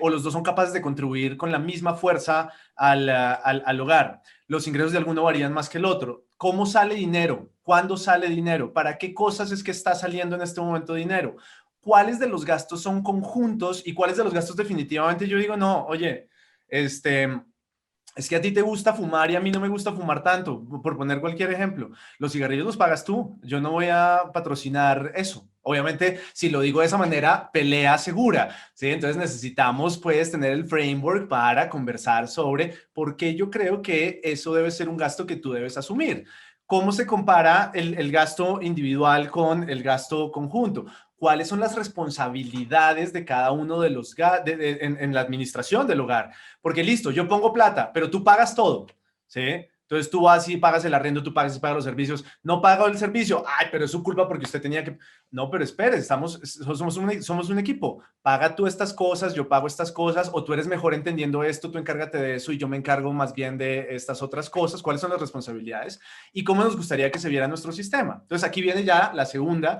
o los dos son capaces de contribuir con la misma fuerza al hogar. Los ingresos de alguno varían más que el otro. ¿Cómo sale dinero? ¿Cuándo sale dinero? ¿Para qué cosas es que está saliendo en este momento dinero? ¿Cuáles de los gastos son conjuntos y cuáles de los gastos definitivamente yo digo, no, oye, es que a ti te gusta fumar y a mí no me gusta fumar tanto, por poner cualquier ejemplo. Los cigarrillos los pagas tú, yo no voy a patrocinar eso. Obviamente, si lo digo de esa manera, pelea segura, ¿sí? Entonces necesitamos, pues, tener el framework para conversar sobre por qué yo creo que eso debe ser un gasto que tú debes asumir. ¿Cómo se compara el gasto individual con el gasto conjunto? ¿Cuáles son las responsabilidades de cada uno de los en la administración del hogar? Porque listo, yo pongo plata, pero tú pagas todo, ¿sí? Entonces tú vas y pagas el arriendo, tú pagas y pagas los servicios. No pago el servicio. Ay, pero es su culpa porque usted tenía que... No, pero espere, somos un equipo. Paga tú estas cosas, yo pago estas cosas, o tú eres mejor entendiendo esto, tú encárgate de eso y yo me encargo más bien de estas otras cosas. ¿Cuáles son las responsabilidades? Y cómo nos gustaría que se viera nuestro sistema. Entonces aquí viene ya la segunda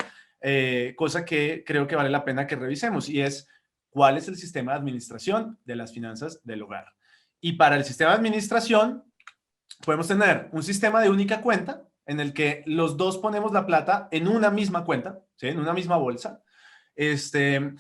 cosa que creo que vale la pena que revisemos y es cuál es el sistema de administración de las finanzas del hogar. Y para el sistema de administración podemos tener un sistema de única cuenta en el que los dos ponemos la plata en una misma cuenta, ¿sí? En una misma bolsa. Este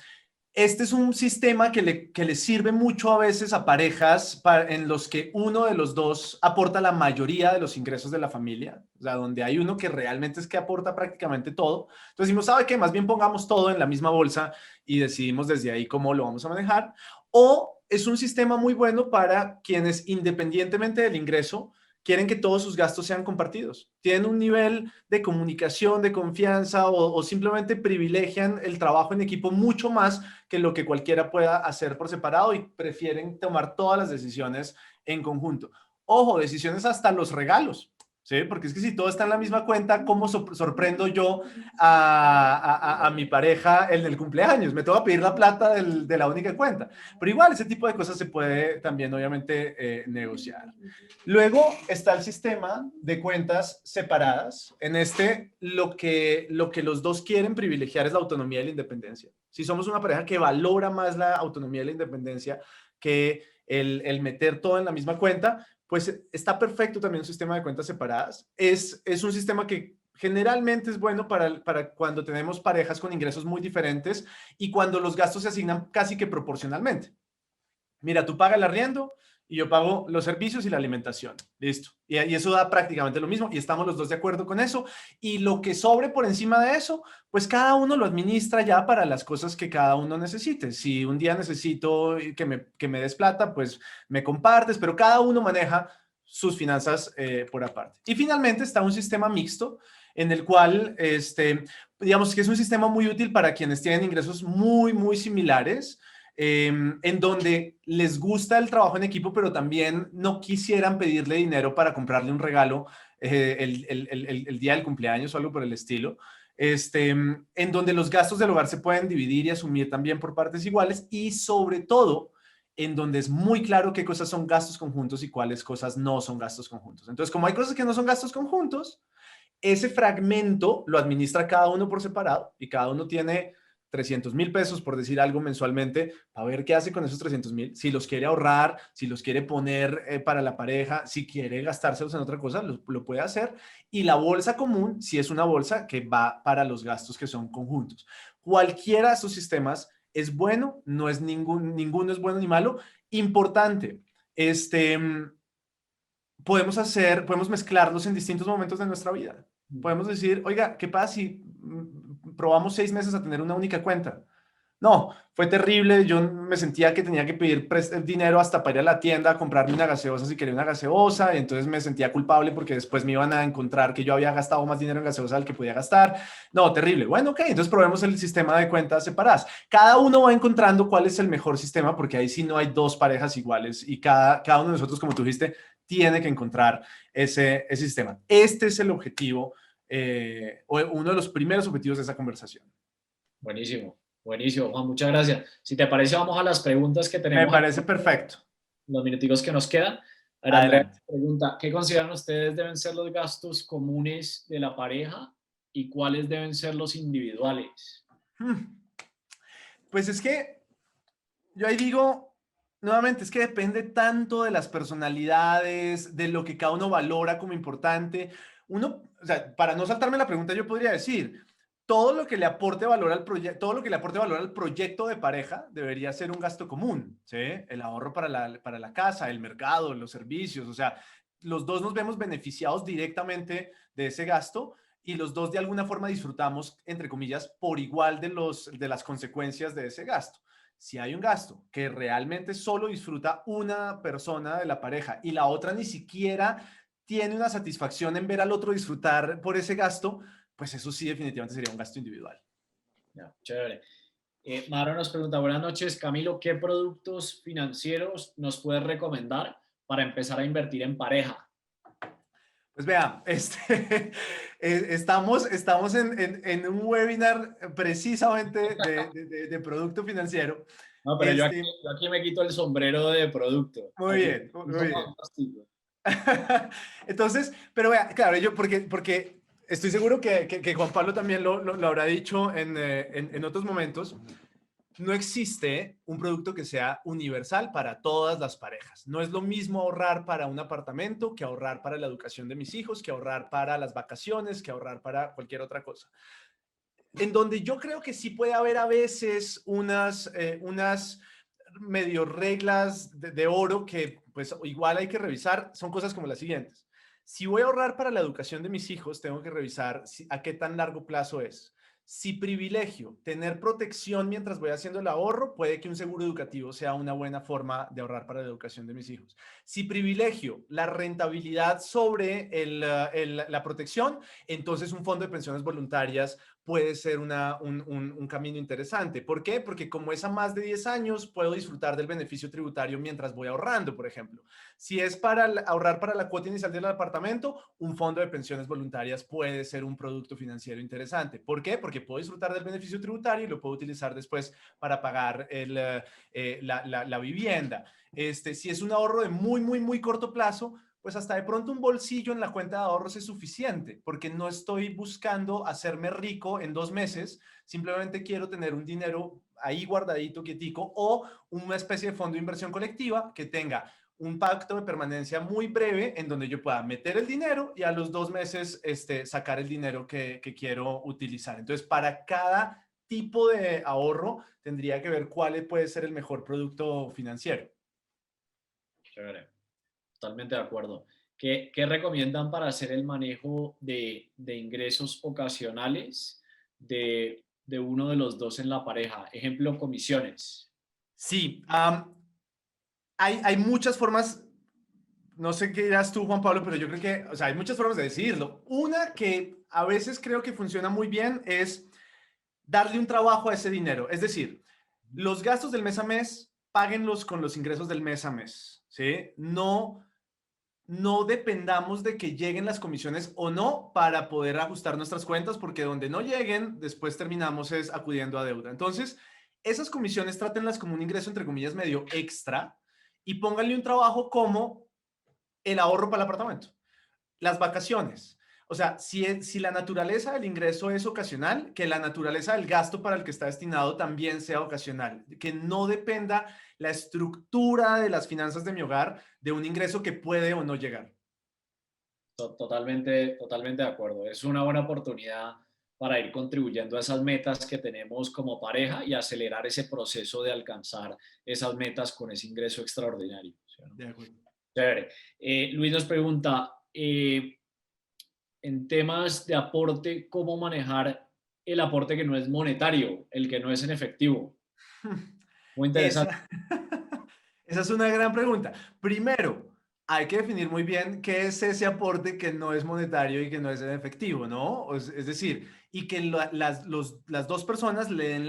es un sistema que le sirve mucho a veces a parejas en los que uno de los dos aporta la mayoría de los ingresos de la familia, o sea, donde hay uno que realmente es que aporta prácticamente todo. Entonces decimos, ¿sabe qué? Más bien pongamos todo en la misma bolsa y decidimos desde ahí cómo lo vamos a manejar. O es un sistema muy bueno para quienes, independientemente del ingreso, quieren que todos sus gastos sean compartidos. Tienen un nivel de comunicación, de confianza o simplemente privilegian el trabajo en equipo mucho más que lo que cualquiera pueda hacer por separado y prefieren tomar todas las decisiones en conjunto. Ojo, decisiones hasta los regalos. ¿Sí? Porque es que si todo está en la misma cuenta, ¿cómo sorprendo yo a mi pareja en el cumpleaños? Me tengo que pedir la plata de la única cuenta. Pero igual, ese tipo de cosas se puede también, obviamente, negociar. Luego está el sistema de cuentas separadas. En este, lo que los dos quieren privilegiar es la autonomía y la independencia. Si somos una pareja que valora más la autonomía y la independencia que el meter todo en la misma cuenta, pues está perfecto también un sistema de cuentas separadas. Es un sistema que generalmente es bueno para cuando tenemos parejas con ingresos muy diferentes y cuando los gastos se asignan casi que proporcionalmente. Mira, tú pagas el arriendo y yo pago los servicios y la alimentación. Listo. Y eso da prácticamente lo mismo y estamos los dos de acuerdo con eso. Y lo que sobre por encima de eso, pues cada uno lo administra ya para las cosas que cada uno necesite. Si un día necesito que me des plata, pues me compartes, pero cada uno maneja sus finanzas por aparte. Y finalmente está un sistema mixto en el cual, digamos que es un sistema muy útil para quienes tienen ingresos muy, muy similares, en donde les gusta el trabajo en equipo, pero también no quisieran pedirle dinero para comprarle un regalo el día del cumpleaños o algo por el estilo. En donde los gastos del hogar se pueden dividir y asumir también por partes iguales y sobre todo en donde es muy claro qué cosas son gastos conjuntos y cuáles cosas no son gastos conjuntos. Entonces, como hay cosas que no son gastos conjuntos, ese fragmento lo administra cada uno por separado y cada uno tiene 300,000 pesos, por decir algo, mensualmente, a ver qué hace con esos 300,000, si los quiere ahorrar, si los quiere poner para la pareja, si quiere gastárselos en otra cosa, lo puede hacer. Y la bolsa común, si es una bolsa que va para los gastos que son conjuntos. Cualquiera de estos sistemas es bueno, no es ninguno es bueno ni malo. Importante, podemos mezclarlos en distintos momentos de nuestra vida. Podemos decir, oiga, ¿qué pasa si probamos 6 meses a tener una única cuenta? No, fue terrible. Yo me sentía que tenía que pedir dinero hasta para ir a la tienda a comprarme una gaseosa si quería una gaseosa. Y entonces me sentía culpable porque después me iban a encontrar que yo había gastado más dinero en gaseosa del que podía gastar. No, terrible. Bueno, ok, entonces probemos el sistema de cuentas separadas. Cada uno va encontrando cuál es el mejor sistema porque ahí sí no hay dos parejas iguales y cada uno de nosotros, como tú dijiste, tiene que encontrar ese sistema. Este es el objetivo, o uno de los primeros objetivos de esa conversación. Buenísimo, buenísimo, Juan, muchas gracias. Si te parece, vamos a las preguntas que Me tenemos parece perfecto. los minuticos que nos quedan. A ver, Andrea Adelante. pregunta, ¿qué consideran ustedes deben ser los gastos comunes de la pareja y cuáles deben ser los individuales? Pues es que yo ahí digo, nuevamente, es que depende tanto de las personalidades, de lo que cada uno valora como importante. Uno, o sea, para no saltarme la pregunta, yo podría decir, todo lo que le aporte valor al proyecto, todo lo que le aporte valor al proyecto de pareja debería ser un gasto común, ¿sí? El ahorro para la casa, el mercado, los servicios, o sea, los dos nos vemos beneficiados directamente de ese gasto y los dos de alguna forma disfrutamos, entre comillas, por igual de las consecuencias de ese gasto. Si hay un gasto que realmente solo disfruta una persona de la pareja y la otra ni siquiera tiene una satisfacción en ver al otro disfrutar por ese gasto, pues eso sí definitivamente sería un gasto individual. Ya, chévere. Maro nos pregunta, buenas noches, Camilo, ¿qué productos financieros nos puedes recomendar para empezar a invertir en pareja? Pues vea, estamos en un webinar precisamente de producto financiero. No, pero Este, yo aquí me quito el sombrero de producto. muy Aquí bien, muy somos bien. fantásticos. Entonces, pero vea, claro, porque estoy seguro que Juan Pablo también lo habrá dicho en otros momentos. No existe un producto que sea universal para todas las parejas. No es lo mismo ahorrar para un apartamento que ahorrar para la educación de mis hijos, que ahorrar para las vacaciones, que ahorrar para cualquier otra cosa. En donde yo creo que sí puede haber a veces unas medio reglas de oro que pues igual hay que revisar, son cosas como las siguientes. Si voy a ahorrar para la educación de mis hijos, tengo que revisar a qué tan largo plazo es. Si privilegio tener protección mientras voy haciendo el ahorro, puede que un seguro educativo sea una buena forma de ahorrar para la educación de mis hijos. Si privilegio la rentabilidad sobre la protección, entonces un fondo de pensiones voluntarias puede ser un camino interesante. ¿Por qué? Porque como es a más de 10 años, puedo disfrutar del beneficio tributario mientras voy ahorrando, por ejemplo. Si es para ahorrar para la cuota inicial del apartamento, un fondo de pensiones voluntarias puede ser un producto financiero interesante. ¿Por qué? Porque puedo disfrutar del beneficio tributario y lo puedo utilizar después para pagar la vivienda. Si es un ahorro de muy corto plazo, pues hasta de pronto un bolsillo en la cuenta de ahorros es suficiente, porque no estoy buscando hacerme rico en 2 meses, simplemente quiero tener un dinero ahí guardadito, quietico, o una especie de fondo de inversión colectiva que tenga un pacto de permanencia muy breve en donde yo pueda meter el dinero y a los 2 meses sacar el dinero que quiero utilizar. Entonces, para cada tipo de ahorro tendría que ver cuál puede ser el mejor producto financiero. Chévere, totalmente de acuerdo. ¿Qué recomiendan para hacer el manejo de ingresos ocasionales de uno de los dos en la pareja? Ejemplo, comisiones. Sí, hay muchas formas, no sé qué dirás tú, Juan Pablo, pero yo creo que, o sea, hay muchas formas de decirlo. Una que a veces creo que funciona muy bien es darle un trabajo a ese dinero. Es decir, los gastos del mes a mes, páguenlos con los ingresos del mes a mes, ¿sí? No dependamos de que lleguen las comisiones o no para poder ajustar nuestras cuentas, porque donde no lleguen, después terminamos es acudiendo a deuda. Entonces, esas comisiones trátenlas como un ingreso, entre comillas, medio extra y pónganle un trabajo como el ahorro para el apartamento, las vacaciones. O sea, si la naturaleza del ingreso es ocasional, que la naturaleza del gasto para el que está destinado también sea ocasional, que no dependa la estructura de las finanzas de mi hogar de un ingreso que puede o no llegar. Totalmente de acuerdo. Es una buena oportunidad para ir contribuyendo a esas metas que tenemos como pareja y acelerar ese proceso de alcanzar esas metas con ese ingreso extraordinario. ¿Sí o no? De acuerdo. Chévere. Luis nos pregunta, en temas de aporte, ¿cómo manejar el aporte que no es monetario, el que no es en efectivo? Muy interesante. Esa, esa es una gran pregunta. Primero, hay que definir muy bien qué es ese aporte que no es monetario y que no es en efectivo, ¿no? Es decir, y que las dos personas le den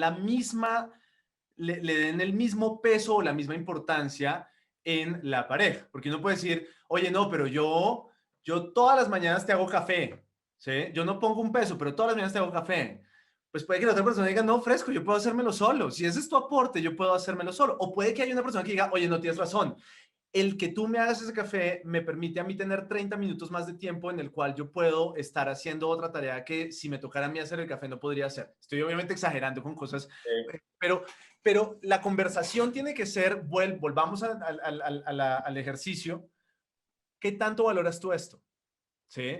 le den el mismo peso o la misma importancia en la pareja. Porque uno puede decir, oye, no, pero yo todas las mañanas te hago café, ¿sí? Yo no pongo un peso, pero todas las mañanas te hago café. Pues puede que la otra persona diga, no, fresco, yo puedo hacérmelo solo. Si ese es tu aporte, yo puedo hacérmelo solo. O puede que haya una persona que diga, oye, no tienes razón. El que tú me hagas ese café me permite a mí tener 30 minutos más de tiempo en el cual yo puedo estar haciendo otra tarea que si me tocara a mí hacer el café no podría hacer. Estoy obviamente exagerando con cosas, pero, pero la conversación tiene que ser, volvamos al ejercicio, ¿qué tanto valoras tú esto? ¿Sí?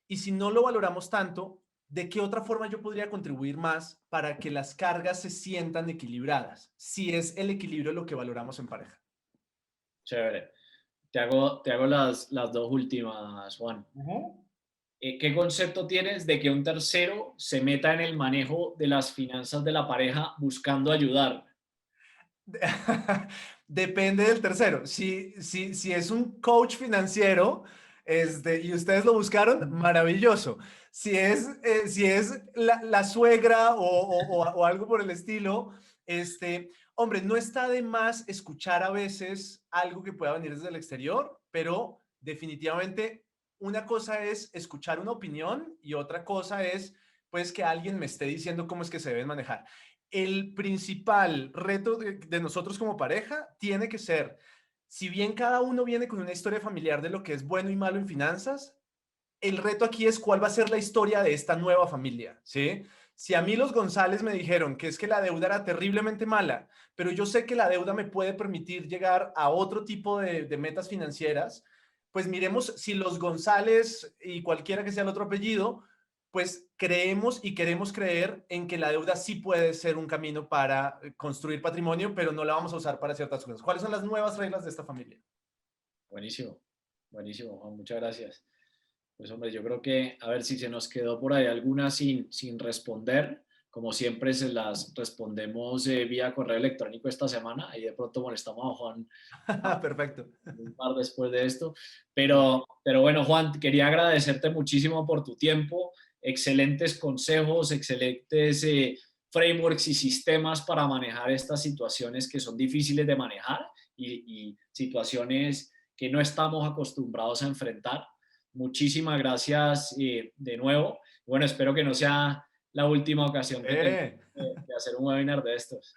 Y si no lo valoramos tanto, ¿de qué otra forma yo podría contribuir más para que las cargas se sientan equilibradas? Si es el equilibrio lo que valoramos en pareja. Chévere. Te hago las dos últimas, Juan. Ujú. ¿Qué concepto tienes de que un tercero se meta en el manejo de las finanzas de la pareja buscando ayudar? Depende del tercero. Si es un coach financiero y ustedes lo buscaron, maravilloso. Si es la suegra o algo por el estilo, hombre, no está de más escuchar a veces algo que pueda venir desde el exterior, pero definitivamente una cosa es escuchar una opinión y otra cosa es, pues, que alguien me esté diciendo cómo es que se deben manejar. El principal reto de nosotros como pareja tiene que ser, si bien cada uno viene con una historia familiar de lo que es bueno y malo en finanzas, el reto aquí es cuál va a ser la historia de esta nueva familia, ¿sí? Si a mí los González me dijeron que es que la deuda era terriblemente mala, pero yo sé que la deuda me puede permitir llegar a otro tipo de metas financieras, pues miremos si los González y cualquiera que sea el otro apellido, pues creemos y queremos creer en que la deuda sí puede ser un camino para construir patrimonio, pero no la vamos a usar para ciertas cosas. ¿Cuáles son las nuevas reglas de esta familia? Buenísimo, buenísimo, Juan, muchas gracias. Pues hombre, yo creo que, a ver si se nos quedó por ahí alguna sin responder, como siempre se las respondemos vía correo electrónico esta semana, ahí de pronto molestamos a Juan Perfecto. un par después de esto, Sí. pero bueno, Juan, quería agradecerte muchísimo por tu tiempo, excelentes consejos, excelentes frameworks y sistemas para manejar estas situaciones que son difíciles de manejar y situaciones que no estamos acostumbrados a enfrentar. Muchísimas gracias de nuevo. Bueno, espero que no sea la última ocasión que tengamos Eh. de hacer un webinar de estos.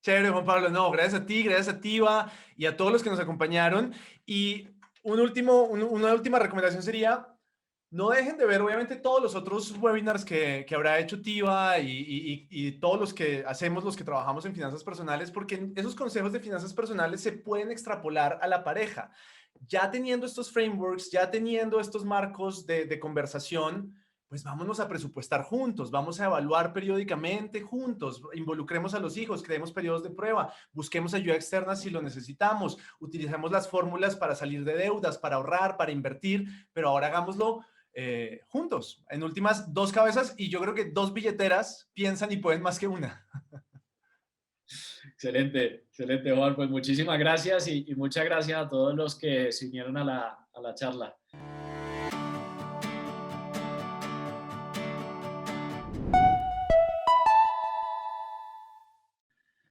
Chévere, Juan Pablo. No, gracias a ti, Iva, y a todos los que nos acompañaron. Y una última recomendación sería, no dejen de ver, obviamente, todos los otros webinars que habrá hecho Tiva y todos los que hacemos, los que trabajamos en finanzas personales, porque esos consejos de finanzas personales se pueden extrapolar a la pareja. Ya teniendo estos frameworks, ya teniendo estos marcos de conversación, pues vámonos a presupuestar juntos, vamos a evaluar periódicamente juntos, involucremos a los hijos, creemos periodos de prueba, busquemos ayuda externa si lo necesitamos, utilicemos las fórmulas para salir de deudas, para ahorrar, para invertir, pero ahora hagámoslo juntos. En últimas, dos cabezas y yo creo que dos billeteras piensan y pueden más que una. Excelente, excelente, Juan. Pues muchísimas gracias y muchas gracias a todos los que se unieron a la charla.